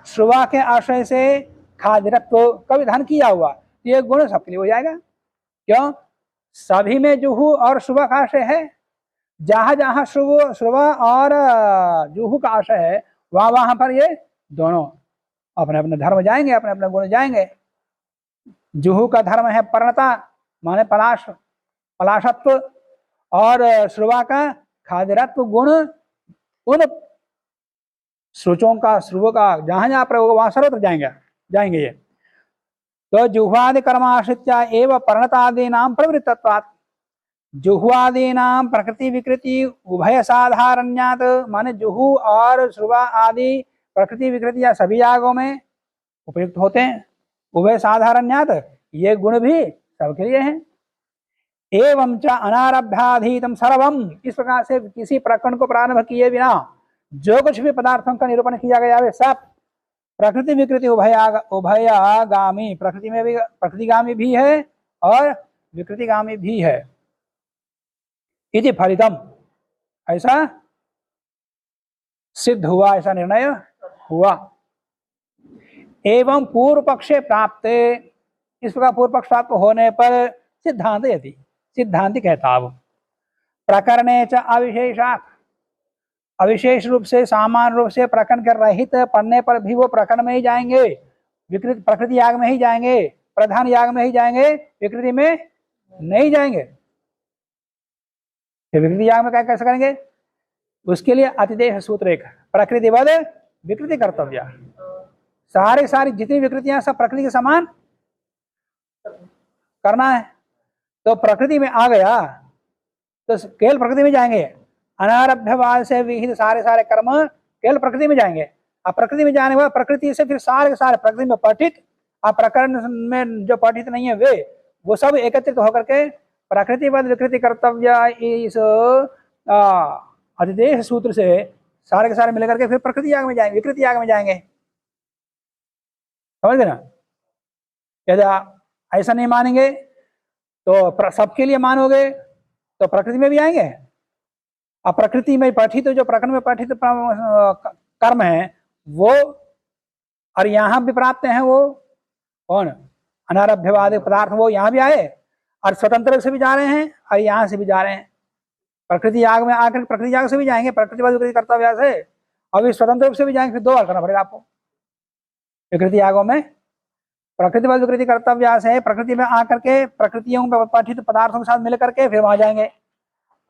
श्रुवा के आश्रय से खादिरत्व का विधान किया हुआ, ये गुण सबके लिए हो जाएगा। क्यों? सभी में जुहू और श्रुवा का आश्रय है। जहां जहां श्रुवा और जुहू का आश्रय है, वहां वहां पर ये दोनों अपने अपने धर्म जाएंगे, अपने अपने गुण जाएंगे। जुहू का धर्म है पर्णता, माने पलाशत्व, और श्रुवा का खादिरत्व गुण, उन श्रुचों का, श्रुव का जहां जहां प्रयोग वहां सर्वत्र जाएंगे ये। तो जुह्वादि कर्माश्रित्या एवं पर्णतादीनां प्रवृत्तत्वात्, जुह्वादीनां प्रकृति विकृति उभय साधारण्यात्, माने जुहू और श्रुवा आदि प्रकृति विकृति या सभी यागों में उपयुक्त होते हैं। उभय साधारण्यात्, ये गुण भी सबके लिए हैं। एवं च अनारभ्याधीतम सर्वम, इस प्रकार से किसी प्रकरण को प्रारंभ किए बिना जो कुछ भी पदार्थों का निरूपण किया गया है सब प्रकृति विकृति उभयगामी, प्रकृति में भी प्रकृतिगामी भी है और विकृतिगामी भी है। इति फलितम, ऐसा सिद्ध हुआ, ऐसा निर्णय हुआ। एवं पूर्व पक्षे प्राप्त, इस प्रकार पूर्व पक्ष प्राप्त होने पर सिद्धांत यदि, सिद्धांति कहता अब प्रकरणे च अविशेषात्, अविशेष रूप से सामान्य रूप से प्रकरण के रहित पढ़ने पर भी वो प्रकरण में ही जाएंगे, विकृत प्रकृति याग में ही जाएंगे, प्रधान याग में ही जाएंगे, विकृति में नहीं जाएंगे। विकृति याग में क्या कैसे करेंगे? उसके लिए अतिदेश सूत्र एक, प्रकृतिवद विकृति कर्तव्य, सारी जितनी विकृतियां सब प्रकृति के समान करना है। तो प्रकृति में आ गया तो केवल प्रकृति में जाएंगे, अनारभ्यवाद से विहित सारे कर्म केवल प्रकृति में जाएंगे। अब प्रकृति में जाने के बाद प्रकृति से फिर सारे के सारे प्रकृति में पठित, अब प्रकरण में जो पठित नहीं है वे, वो सब एकत्रित होकर के प्रकृतिवद विकृति कर्तव्य, इस अधिदेश सूत्र से सारे के सारे मिलकर के फिर प्रकृति याग में जाएंगे, विकृति याग में जाएंगे। समझ गए ना? यदि ऐसा नहीं मानेंगे तो सबके लिए मानोगे तो प्रकृति में भी आएंगे। अब प्रकृति में पठित, जो प्रकरण में पठित कर्म है वो, और यहाँ भी प्राप्त हैं वो कौन? अनारभ्यवादी पदार्थ, वो यहाँ भी आए और स्वतंत्र से भी जा रहे हैं और यहाँ से भी जा रहे हैं। प्रकृति याग में आकर प्रकृति याग से भी जाएंगे, प्रकृतिवाद विकृति कर्तव्य से, और स्वतंत्र रूप से भी जाएंगे, फिर दो बार करना पड़ेगा आपको। विकृति यागों में प्रकृतिवाद विकृति कर्तव्य से प्रकृति में आकर के प्रकृतियों में पठित पदार्थों के साथ मिल करके फिर वहां जाएंगे,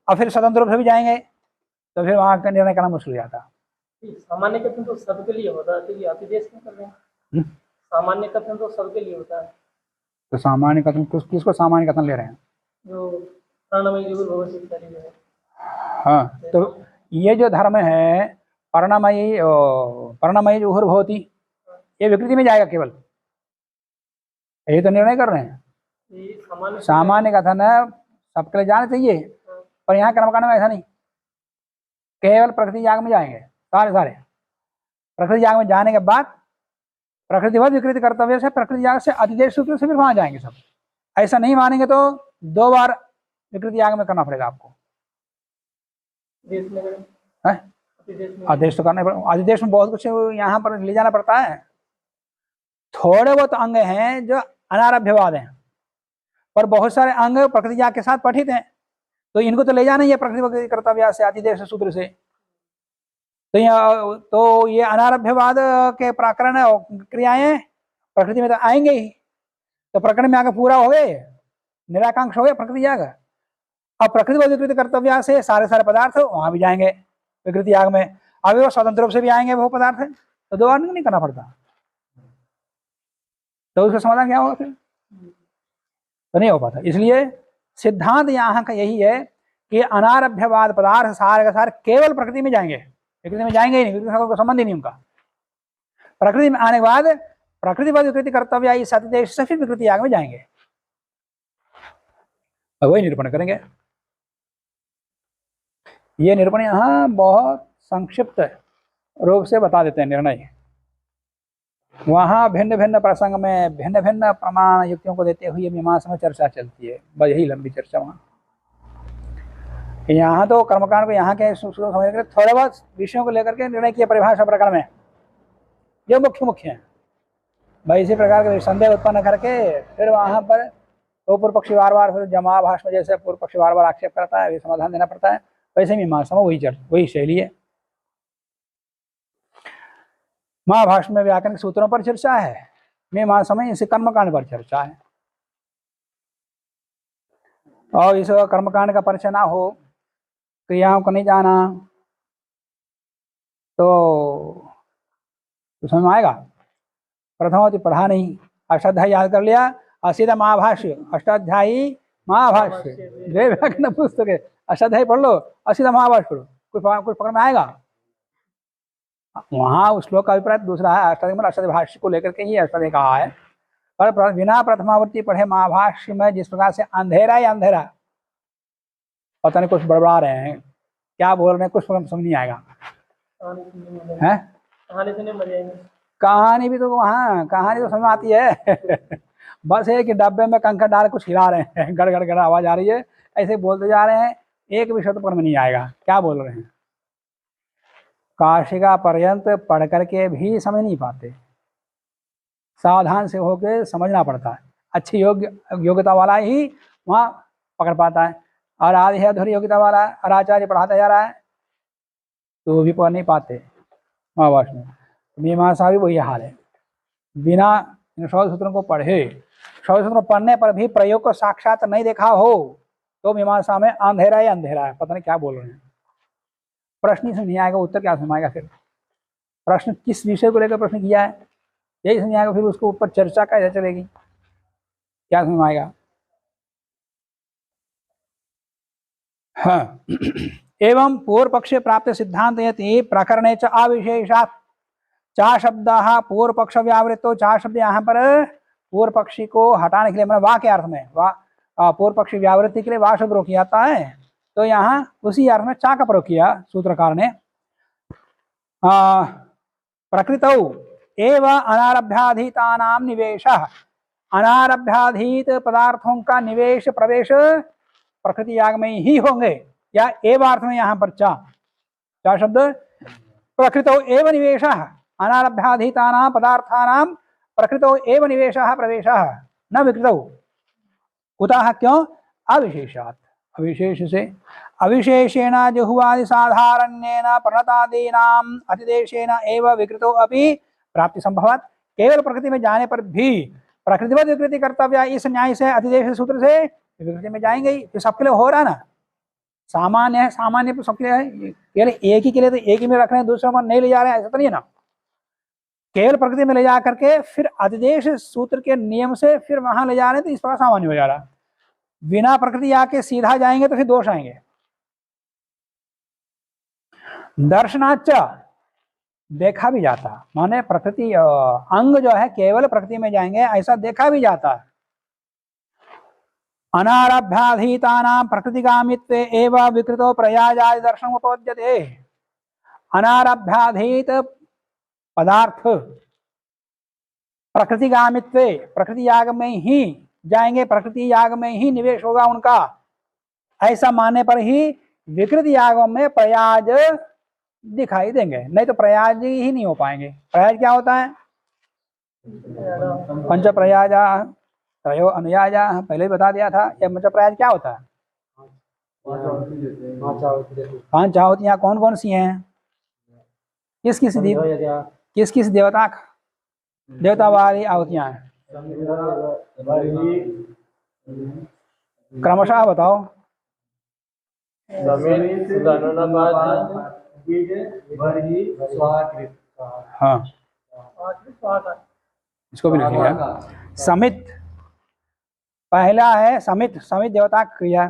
और फिर स्वतंत्र रूप से भी जाएंगे, तो फिर वहां का निर्णय करना मुश्किल हो जाता है। सामान्य कथन तो सबके लिए होता है, तो ये अतिदेश क्यों कर रहे हैं? सामान्य कथन तो सबके लिए होता है। तो सामान्य कथन किसको सामान्य कथन ले रहे हैं? जो प्राणमय जीव भविष्य इत्यादि जो है। हाँ, तो ये जो धर्म है पर्णमयी जुहुर भवति, ये विकृति में जाएगा केवल, ये तो निर्णय कर रहे हैं। ये सामान्य कथन है, सबके लिए जाना चाहिए, पर यहाँ कर्मकांड में ऐसा नहीं, केवल प्रकृति याग में जाएंगे सारे। प्रकृति याग में जाने के बाद प्रकृतिवत विकृति कर्तव्य से प्रकृति याग से अतिदेश सूत्र से फिर वहां जाएंगे सब। ऐसा नहीं मानेंगे तो 2 बार विकृति याग में करना पड़ेगा आपको। देश में है आदेश तो करना पड़ेगा। आदेश में बहुत कुछ यहाँ पर ले जाना पड़ता है। थोड़े बहुत अंग हैं जो अनारभ्यवाद हैं, पर बहुत सारे अंग प्रकृति याग के साथ पठित हैं, तो इनको तो ले जाना ही है प्रकृति कर्तव्य से अतिदेश सूत्र से। तो ये अनारभ्यवाद के प्रकरण क्रियाएं प्रकृति में तो आएंगे ही, तो प्रकरण में आगे पूरा हो गए, निराकांक्ष हो गए प्रकृति याग। अब प्रकृति व विकृति कर्तव्य से सारे पदार्थ वहां भी जाएंगे विकृति याग में। अब वो स्वतंत्र रूप से भी आएंगे वो पदार्थ, तो 2 बार नहीं करना पड़ता। तो उसका समाधान क्या होगा फिर? तो नहीं हो पाता। इसलिए सिद्धांत यहाँ का यही है कि अनारभ्यवाद पदार्थ सारे का सारे केवल प्रकृति में जाएंगे, विकृति में जाएंगे ही नहीं, विकृति का कोई संबंध ही नहीं उनका। प्रकृति में आने के बाद प्रकृति व विकृति कर्तव्य इस अतिदेश से फिर विकृति याग में जाएंगे। अब वही निरूपण करेंगे। ये निरूपण यहाँ बहुत संक्षिप्त रूप से बता देते हैं निर्णय। वहाँ भिन्न भिन्न प्रसंग में भिन्न भिन्न प्रमाण युक्तियों को देते हुए मीमांसा में चर्चा चलती है, बस यही लंबी चर्चा वहाँ। यहाँ तो कर्मकांड को यहाँ के समझने के लिए थोड़े बहुत विषयों को लेकर के निर्णय किया परिभाषा प्रकरण में, जो मुख्य हैं। भाई इसी प्रकार के संदेह उत्पन्न करके फिर वहाँ पर तो पूर्व पक्षी बार फिर जमा भाषण में जैसे पूर्व पक्षी बार आक्षेप करता है, समाधान देना पड़ता है, वैसे मीमांसा में वही शैली है। महाभाष्य में व्याकरण सूत्रों पर चर्चा है, मीमांसा में इसे कर्मकांड पर चर्चा है। और इस कर्मकांड का परिचय ना हो, क्रियाओं को नहीं जाना, तो समझ में आएगा। प्रथम पढ़ा नहीं, अष्टाध्यायी याद कर लिया, सीधा महाभाष्य, अष्टाध्यायी महाभाष्य, 2 व्याकरण पुस्तक है, अष्टाध्यायी पढ़ लो, सीधा महाभाष्य पढ़ो, कुछ पकड़ में आएगा। वहाँ उस श्लोक का अभिप्राय दूसरा है, अष्टाध्यायी भाष्य को लेकर के ही अष्टाध्यायी कहा है। पर बिना प्रथमावृत्ति पढ़े महाभाष्य में जिस प्रकार से अंधेरा ही अंधेरा, पता नहीं कुछ बड़बड़ा रहे हैं, क्या बोल रहे हैं, कुछ समझ नहीं आएगा। कहानी भी तो वहाँ कहानी तो समझ में आती है बस है कि डब्बे में कंकड़ डाल कुछ हिला रहे हैं, गड़ आवाज आ रही है, ऐसे बोलते जा रहे हैं, एक भी शब्द पढ़ में नहीं आएगा क्या बोल रहे हैं। काशिका पर्यंत पढ़ करके भी समझ नहीं पाते, सावधान से होकर समझना पड़ता है। अच्छी योग्यता वाला ही वहाँ पकड़ पाता है, और आधी है अधूरी योग्यता वाला और आचार्य पढ़ाता जा रहा है तो भी पढ़ नहीं पाते। महाभाष्य में मीमांसा भी वही हाल है, बिना इन 100 सूत्रों को पढ़े, 100 सूत्रों पढ़ने पर भी प्रयोग को साक्षात नहीं देखा हो तो मीमांसा में अंधेरा ही अंधेरा है, पता नहीं क्या बोल रहे हैं। प्रश्न ही नहीं आएगा, उत्तर क्या समझ आएगा फिर? प्रश्न किस विषय को लेकर प्रश्न किया है यही समझ आएगा, फिर उसके ऊपर चर्चा कैसे चलेगी, क्या समझ आएगा। हाँ एवं पूर्व पक्षे प्राप्त सिद्धांत यति प्रकरणे च अविशेषात् चा शब्द पूर्व पक्ष व्यावृत्तो, चा शब्द यहाँ पर पूर्व पक्षी को हटाने के लिए, मतलब वाह के अर्थ में, वाह पूर्व पक्षी व्यावृत्ति के लिए वाह शब्द प्रयोग किया जाता है, तो यहाँ उसी अर्थ में चा का प्रयोग किया सूत्रकार ने। प्रकृतौ एव अनारभ्याधीतानां निवेशः, अनारभ्याधीत पदार्थों का निवेश प्रवेश प्रकृति याग में ही होंगे, या एव अर्थ में यहाँ पर चा शब्द प्रकृतौ एव निवेशः, अनारभ्याधीतानां पदार्थानां प्रकृतौ एव निवेशः प्रवेशः न विकृतौ, कुतः क्यों? अविशेषात्, अविशेष से, अविशेषेण जुह्वादि साधारण्येन प्रणतादीनां अतिदेशेन एव विकृतो अपि प्राप्ति संभवात्, केवल प्रकृति में जाने पर भी प्रकृतिवत विकृति कर्तव्य इस न्याय से अतिदेश सूत्र से विकृति में जाएंगे ही। तो सबके लिए हो रहा है ना, सामान्य है, सामान्य तो सबके लिए है, केवल एक ही के लिए तो एक ही में रख रहे हैं, दूसरे में नहीं ले जा रहे हैं, ऐसा तो नहीं है ना। केवल प्रकृति में ले जा करके फिर अधिदेश सूत्र के नियम से फिर वहां ले जा रहे हैं, तो इस प्रकार सामान्य हो जा रहा। बिना प्रकृति आके सीधा जाएंगे तो फिर दोष आएंगे। दर्शनाच देखा भी जाता, माने प्रकृति अंग जो है केवल प्रकृति में जाएंगे ऐसा देखा भी जाता है। अनारभ्याधीतानां प्रकृतिगामित्वे एव विकृतो प्रयाजादि दर्शनम् उपपद्यते। अनारभ्याधीत पदार्थ प्रकृतिगामित्वे प्रकृति याग में ही जाएंगे, प्रकृति याग में ही निवेश होगा उनका, ऐसा मानने पर ही विकृत यागों में प्रयाज दिखाई देंगे, नहीं तो प्रयाज ही नहीं हो पाएंगे। प्रयाज क्या होता है? पंच प्रयाजा त्रयो अनुयाजा, पहले ही बता दिया था। यह पंच प्रयाज क्या होता है? 5 आहुतियां कौन कौन सी हैं? किस किस देवता देवता वाली आहुतियां हैं? क्रमशः बताओ। हाँ, इसको भी लिखिएगा। समित पहला है, समित समित देवता क्रिया।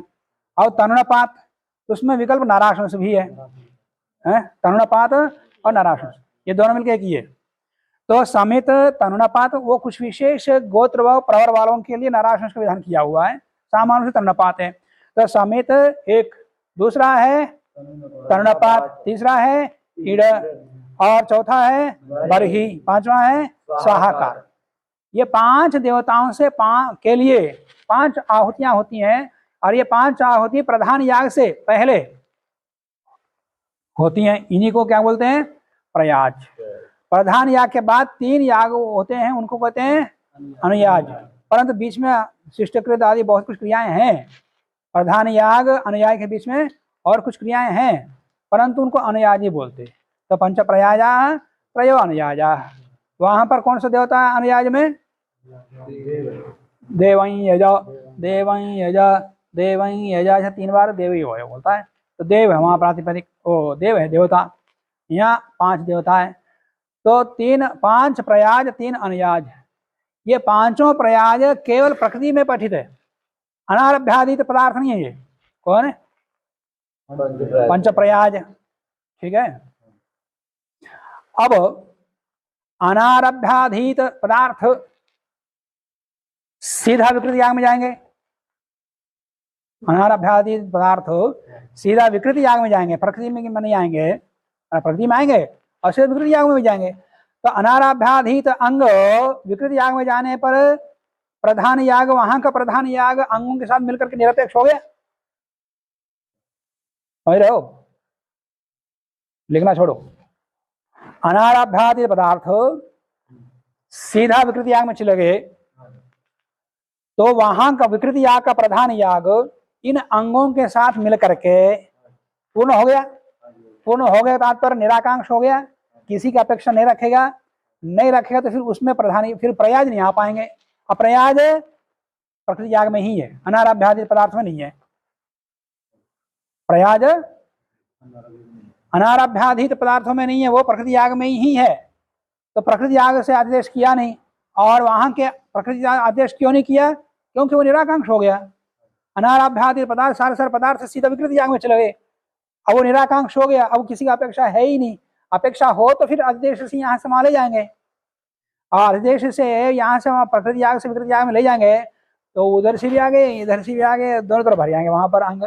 और तनुणपात, उसमें विकल्प नाराशंस भी है, तनुणपात और नाराशंस, ये दोनों मिलकर एक ही है। तो समित तनुणपात वो कुछ विशेष गोत्र व प्रवर वालों के लिए नाराशंस का विधान किया हुआ है, सामान्य से तनुणपात है। तो समित एक, दूसरा है तरुणपात, तीसरा है ईड, और चौथा है बरही, पांचवा है स्वाहाकार। ये 5 देवताओं से के लिए 5 आहुतियां होती हैं, और ये 5 आहुति प्रधान याग से पहले होती हैं। इन्हीं को क्या बोलते हैं? प्रयाज। प्रधान याग के बाद 3 याग होते हैं, उनको कहते हैं अनुयाज। परंतु बीच में शिष्टकृत आदि बहुत कुछ क्रियाएं हैं। प्रधान याग अनुयाग के बीच में और कुछ क्रियाएं हैं, परंतु उनको अनुयाजी बोलते। तो पंच प्रयाजा त्रयो अनुयाजा। वहां पर कौन सा देवता है अनुयाज में? देवई यज, देवई यज, देवई यज, 3 बार देवी हो बोलता है। तो देव है वहां प्रातिपदिक, ओ देव है देवता। यहाँ 5 देवता है, तो 5 प्रयाज 3 अनुयाज। ये 5 प्रयाज केवल प्रकृति में पठित है, अनारभ्यादित पदार्थ नहीं है। ये कौन है? पंच प्रयाज, ठीक है। अब अनारभ्याधीत पदार्थ सीधा विकृत याग में जाएंगे। अनारभ्याधीत पदार्थ सीधा विकृत याग में जाएंगे, प्रकृति में नहीं आएंगे। प्रकृति में आएंगे और सीधा विकृत याग में भी जाएंगे। तो अनारभ्याधीत अंग विकृत याग में जाने पर प्रधान याग, वहां का प्रधान याग अंगों के साथ मिलकर के निरपेक्ष हो गया। समझ रहे हो? लिखना छोड़ो। अनारभ्याधीत पदार्थ सीधा विकृत याग में चले गए, तो वहां का विकृत याग का प्रधान याग इन अंगों के साथ मिलकर के पूर्ण हो गया। पूर्ण हो गया तात्पर्य निराकांक्ष हो गया, किसी की अपेक्षा नहीं रखेगा। नहीं रखेगा तो फिर उसमें प्रधान, फिर प्रयाज नहीं आ पाएंगे। अप्रयाज प्रकृति याग में ही है, अनारभ्याधीत पदार्थ में नहीं है। प्रयाज अनारभ्याधीत पदार्थों में नहीं है, वो प्रकृति याग में ही है। तो प्रकृति याग से आदेश किया नहीं, और वहां के प्रकृति आदेश क्यों नहीं किया? क्योंकि वो निराकांक्ष हो गया। अनारभ्याधीत पदार्थ सारे पदार्थ से सीधा विकृत याग में चले गए। अब वो निराकांक्ष हो गया, अब किसी की अपेक्षा है ही नहीं। अपेक्षा हो तो फिर आदेश से यहाँ से माले जाएंगे, और आदेश से यहाँ से वहाँ प्रकृति याग से विकृत याग में ले जाएंगे, तो उधर से भी आ गए इधर से भी आ गए, दोनों तरफ भर जाएंगे वहां पर अंग।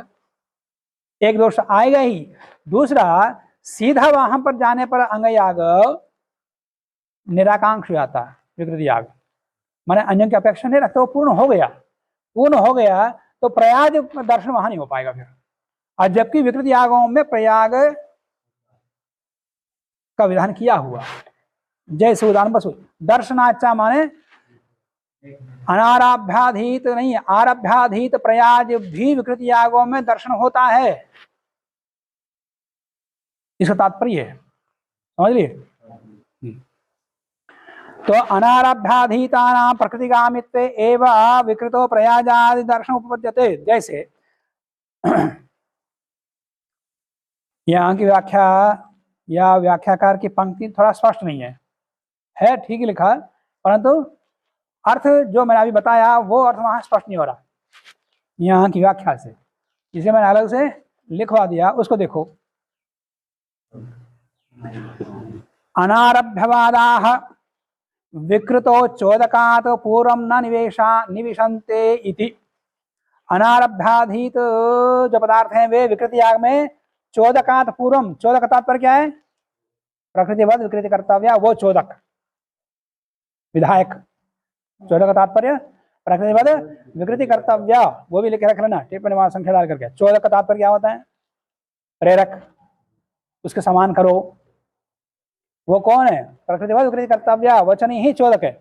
एक दोष आएगा ही। दूसरा, सीधा वहां पर जाने पर अंग याग निराकांक्ष आता है, विकृत याग माने अन्य की अपेक्षा नहीं रखते, वो पूर्ण हो गया। पूर्ण हो गया तो प्रयाग दर्शन वहां नहीं हो पाएगा फिर। और जबकि विकृत यागों में प्रयाग का विधान किया हुआ, जैसे उदाहरण बस दर्शनाचा माने अनारभ्याधीत नहीं, आरभ्याधीत प्रयाज भी विकृत यागों में दर्शन होता है, इसका तात्पर्य है। समझ लिए? तो अनारभ्याधीतानां प्रकृतिगामित्वे एव विकृतो प्रयाजादि दर्शन उपपद्यते। जैसे यहाँ की व्याख्या या व्याख्याकार की पंक्ति थोड़ा स्पष्ट नहीं है, है, ठीक ही लिखा, परंतु अर्थ जो मैंने अभी बताया वो अर्थ वहां स्पष्ट नहीं हो रहा यहाँ की व्याख्या से, इसे मैंने अलग से लिखवा दिया, उसको देखो। अनारभ्यवादाः विकृतो चोदकात् पूर्वं न निविशन्ते इति। अनारभ्याधीत जो पदार्थ हैं वे विकृति याग में चोदकात् पूर्वम, चोदक तात्पर्य क्या है? प्रकृतिवद विकृति कर्तव्य, वो चोदक विधायक, चोदक तात्पर्य प्रकृतिवद विकृति कर्तव्य, वो भी लिख रख लेना टिप्पणी वहां संख्या डाल करके। चोदक का तात्पर्य क्या होता है? प्रेरक, उसके समान करो। वो कौन है? प्रकृतिवद विकृति कर्तव्य, वचन ही चोदक है,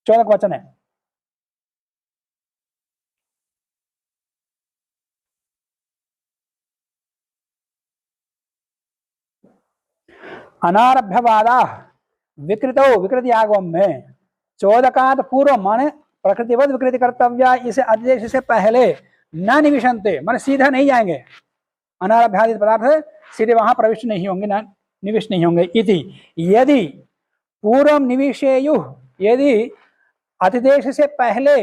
चोदक वचन है। अनारभ्यवादा विकृतो, विकृति आगम में चोदकात पूर्व माने प्रकृतिवद विकृति कर्तव्य, इसे आदेश से पहले न निविशन्ते माने सीधा नहीं जाएंगे, अनारभ्यादित पदार्थ सीधे वहां प्रविष्ट नहीं होंगे, न निविष्ट नहीं होंगे। इति यदि पूर्व निविशेयु, यदि अतिदेश से पहले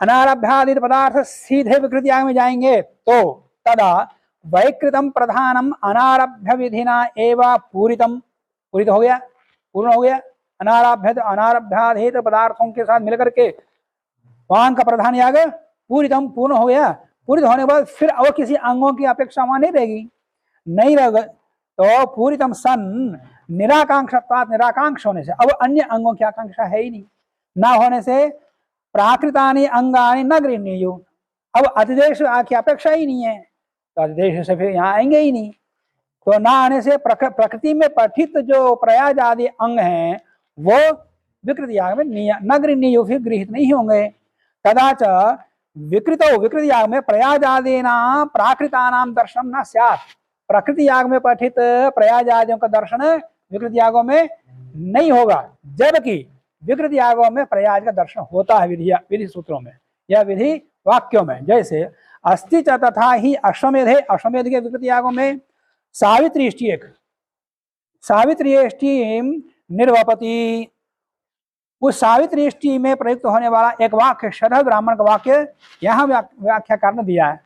अनारभ्यादित पदार्थ सीधे विकृति आग में जाएंगे तो तदा वैकृतम प्रधानम अनारभ्य विधिना एवं पूरितम, पूरित हो गया, पूर्ण हो गया, अनारभ्याधित पदार्थों के साथ मिलकर के वाहन का प्रधान याग पूरितम, पूर्ण हो गया। पूरित होने के बाद फिर और किसी अंगों की अपेक्षा वहां नहीं रहेगी, नहीं रह तो पूरितम सन निराकांक्षत्वात्, निराकांक्ष होने से अब अन्य अंगों की आकांक्षा है ही नहीं, ना होने से प्राकृतानि अंगानि न गृह्णीयु, अब अतिदेश की अपेक्षा ही नहीं है, तो अतिदेश से फिर यहाँ आएंगे ही नहीं, तो ना आने से प्रकृति में पठित जो प्रयाज आदि अंग हैं वो विकृति याग में न गृह्णीयु, फिर गृहित नहीं होंगे। कदाच विकृतो, विकृति याग में प्रयाज आदिना प्राकृतानाम दर्शन न स्यात्, प्रकृति याग में पठित प्रयाज आदियों का दर्शन विकृति यागों में नहीं होगा, जबकि विकृति यागों में प्रयाज का दर्शन होता है विधि सूत्रों में या विधि वाक्यों में। जैसे अस्ति च तथा ही अश्वमेधे, अश्वमेध के विकृति यागों में सावित्री इष्टि, एक सावित्री इष्टि निर्वपति, उस सावित्री इष्टि में प्रयुक्त होने वाला एक वाक्य शरद ब्राह्मण का वाक्य यहाँ व्याख्याकार ने दिया है।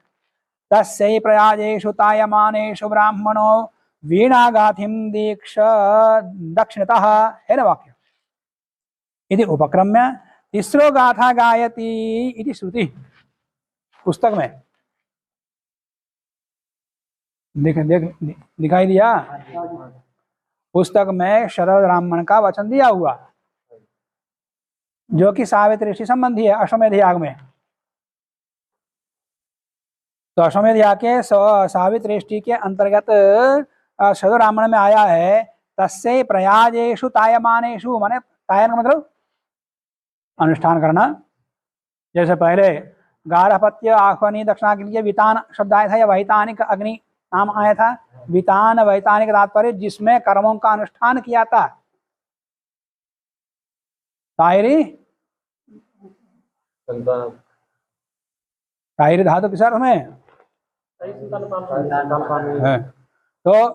तस्यै प्रयाजेषु तायमानेषु ब्राह्मणो वीणागाथिं दीक्ष दक्षिणतः, है ना वाक्य। इति उपक्रम्य तिस्रो गाथा गायति इति श्रुति, पुस्तक में दिखाई दिया, पुस्तक में शरद ब्राह्मण का वचन दिया हुआ जो कि सावित्री ऋषि संबंधी है अश्वमेध याग में। तो अश्वमेध याग के सावित्री ऋषि के अंतर्गत शरद ब्राह्मण में आया है तस्यै प्रयाजेषु तायमानेषु, माने तायन का मतलब अनुष्ठान करना। जैसे पहले गारहपत्य आह्वनी दक्षिणाग्नि के वितान शब्द आया था या वैतानिक अग्नि नाम आया था। वितान वैतानिक तात्पर्य जिसमें कर्मों का अनुष्ठान किया था। तायरी, तायरी धातु किस अर्थ में है? तो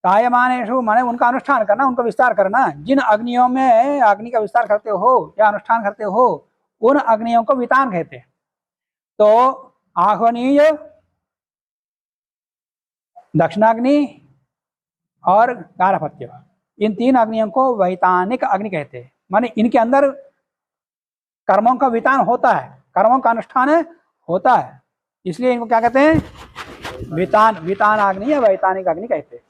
तायमानेषु माने उनका अनुष्ठान करना, उनका विस्तार करना। जिन अग्नियों में अग्नि का विस्तार करते हो या अनुष्ठान करते हो उन अग्नियों को वितान कहते हैं। तो आह्वनीय, दक्षिणाग्नि और गारहपत्य, इन तीन अग्नियों को वैतानिक अग्नि कहते हैं। माने इनके अंदर कर्मों का वितान होता है, कर्मों का अनुष्ठान होता है, इसलिए इनको क्या कहते हैं? वितान, वितान अग्नि या वैतानिक अग्नि कहते हैं।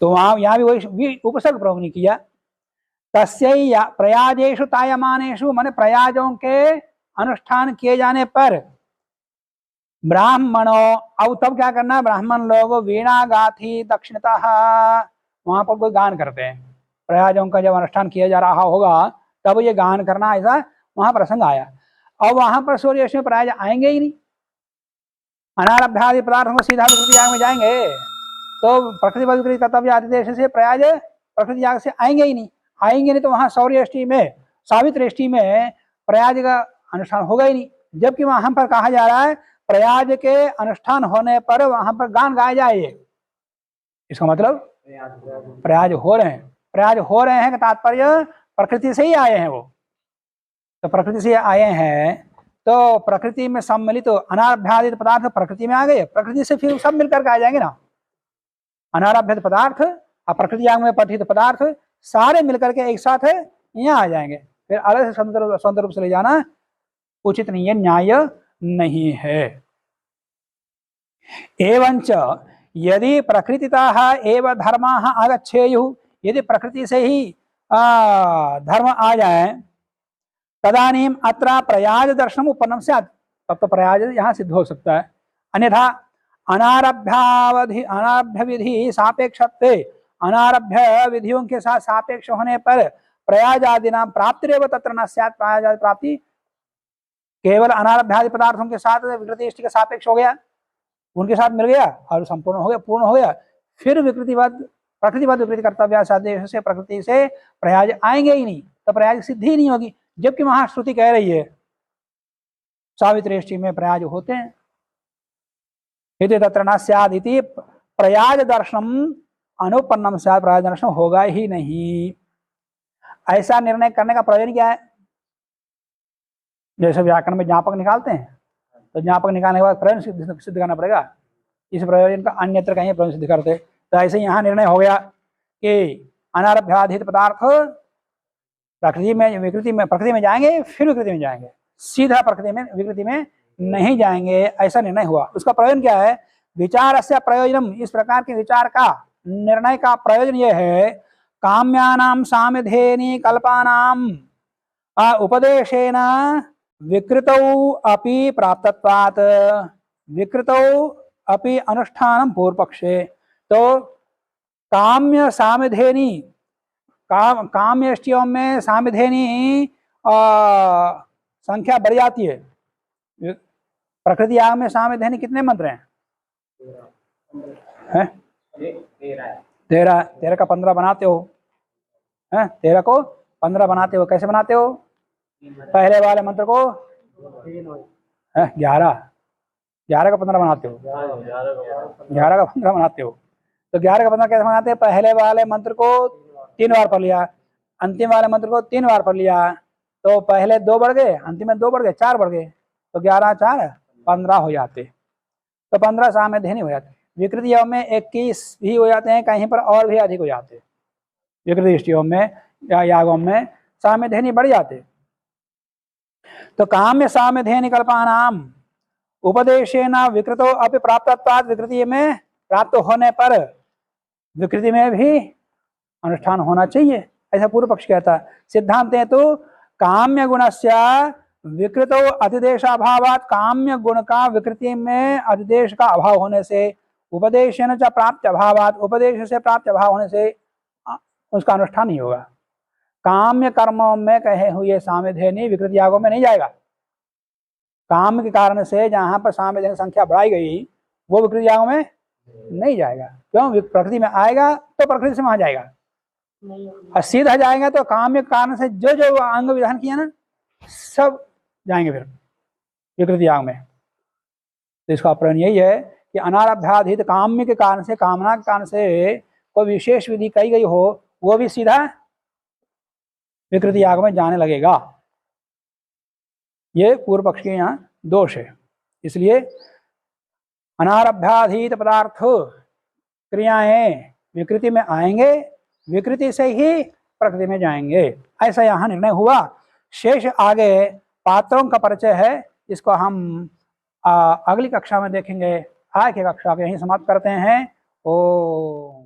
तो वहां यहाँ भी वही उपसर्ग प्रयोग नहीं किया। तस्यै प्रयाजेषु तायमानेषु माने प्रयाजों के अनुष्ठान किए जाने पर ब्राह्मणों, अब तब क्या करना, ब्राह्मण लोग वीणा गाथी दक्षिणतः, वहां पर कोई गान करते हैं। प्रयाजों का जब अनुष्ठान किया जा रहा होगा तब ये गान करना, ऐसा वहां प्रसंग आया। और वहां पर सूर्य में प्रयाज आएंगे ही नहीं, अनारभ्यादि पदार्थों को सीधा विकृति याग में जाएंगे तो प्रकृति विकृति कर्तव्य आदि देश से प्रयाज प्रकृति याग से आएंगे ही नहीं, आएंगे नहीं तो वहां सौर्य अष्टमी में, सावित्री अष्टमी में प्रयाज का अनुष्ठान होगा ही नहीं। जबकि वहां पर कहा जा रहा है प्रयाज के अनुष्ठान होने पर वहां पर गान गाए जाए। इसका मतलब प्रयाज हो रहे हैं। प्रयाज हो रहे हैं का तात्पर्य प्रकृति से ही आए हैं वो। तो प्रकृति से आए हैं तो प्रकृति में सम्मिलित तो अनारभ्यादित पदार्थ प्रकृति में आ गए, प्रकृति से फिर सब मिलकर के आ जाएंगे ना। अनारभ्यत पदार्थ और प्रकृति आग में पठित पदार्थ सारे मिलकर के एक साथ यहाँ आ जाएंगे। फिर अलग से स्वतंत्र रूप से ले जाना उचित नहीं है, न्याय नहीं है। एवंच यदि प्रकृतितः एव धर्माः आगच्छेयुः, यदि प्रकृति से ही धर्म आ जाए तदानीम अत्र प्रयाज दर्शनम उपन्नम स्यात्, तब तो प्रयाज यहाँ सिद्ध हो सकता है। अन्यथा अनारभ्य विधि सापेक्षत्वे, अनारभ्य विधियों के साथ सापेक्ष होने पर प्रयाज आदि नाम प्राप्तिरेव तत्र न स्यात्, प्रयाज आदि प्राप्ति केवल अनारभ्यादि पदार्थों के साथ विकृति इष्टि के सापेक्ष हो गया, उनके साथ मिल गया और संपूर्ण हो गया, पूर्ण हो गया। फिर विकृतिवाद प्रकृतिवाद विकृति कर्तव्य सादेश से प्रकृति से प्रयाज आएंगे ही नहीं, तो प्रयाज सिद्धि ही नहीं होगी। जबकि वहां श्रुति कह रही है सावित्रेष्टि में प्रयाज होते हैं। यदि तत्र न स्याद् इति प्रयाज दर्शनम अनुपन्नम स्यात्, प्रयाज दर्शन होगा ही नहीं। ऐसा निर्णय करने का प्रयोजन क्या है? जैसे व्याकरण में ज्ञापक निकालते हैं तो ज्ञापक निकालने के बाद प्रयोजन सिद्ध करना पड़ेगा। इस प्रयोजन का अन्यत्र कहीं प्रयोजन सिद्ध करते, तो ऐसे यहाँ निर्णय हो गया कि अनारभ्याधित पदार्थ प्रकृति में विकृति में प्रकृति में जाएंगे, फिर विकृति में जाएंगे, सीधा प्रकृति में विकृति में नहीं जाएंगे, ऐसा निर्णय हुआ। उसका प्रयोजन क्या है? विचार से प्रयोजनम, इस प्रकार के विचार का निर्णय का प्रयोजन यह है काम्यानाम सामिधेनि कल्पानाम उपदेशेन विकृतौ अपि प्राप्तत्वात् विकृतौ अपि अनुष्ठानम पूर्व पक्षे। तो काम्य सामिधेनि, काम्य इष्टियों में सामिधेनि संख्या बढ़ जाती है। प्रकृति आग में सामिधेनि कितने मंत्र हैं? 13। 13 का 15 बनाते हो, 13 को 15 बनाते हो। कैसे बनाते हो? पहले वाले मंत्र को 11 का 15 बनाते हो, 11 का 15 बनाते हो। तो 11 का 15 कैसे बनाते हैं? पहले वाले मंत्र को 3 बार पढ़ लिया, अंतिम वाले मंत्र को 3 बार पढ़ लिया, तो पहले 2 बढ़ गए, अंतिम में 2 बढ़ गए, 4 बढ़ गए, तो 11 4 15 हो जाते। तो 15 सामिधेनि हो जाते। विकृतियों में 21 भी हो जाते हैं, कहीं पर और भी अधिक हो जाते। विकृति इष्टियों में या यागों में सामिधेनि बढ़ जाते। तो काम्य सामिधेनि कल्पानाम उपदेशेन विकृतो अपि प्राप्तत्वात्, विकृति में प्राप्त होने पर विकृति में भी अनुष्ठान होना चाहिए, ऐसा पूर्व पक्ष कहता है। सिद्धांत है तो काम्य गुणस्य विकृतो अधिदेशाभावात्, काम्य गुण का विकृति में अधिदेश का अभाव होने से, उपदेशेन च प्राप्त अभावात्, उपदेश से प्राप्त अभाव होने से उसका अनुष्ठान नहीं होगा। काम्य कर्मों में कहे हुए सामिधेनि विकृति यागों में नहीं जाएगा। काम के कारण से जहाँ पर सामिधेनि संख्या बढ़ाई गई वो विकृति यागों में नहीं जाएगा। क्यों? प्रकृति में आएगा तो प्रकृति से वहां जाएगा, और सीधा जाएगा तो काम्य कारण से जो जो अंग विधान किया ना सब जाएंगे फिर विकृति याग में। तो इसका प्रयोजन यही है कि अनारभ्याधित काम्य के कारण से, कामना के कारण से कोई विशेष विधि कही गई हो, वो भी सीधा विकृति याग में जाने लगेगा। ये पूर्व पक्ष के यहाँ दोष है। इसलिए अनारभ्याधीत पदार्थ क्रियाएं विकृति में आएंगे, विकृति से ही प्रकृति में जाएंगे, ऐसा यहाँ निर्णय हुआ। शेष आगे पात्रों का परिचय है, इसको हम अगली कक्षा में देखेंगे। आज की कक्षा को यहीं समाप्त करते हैं। ओ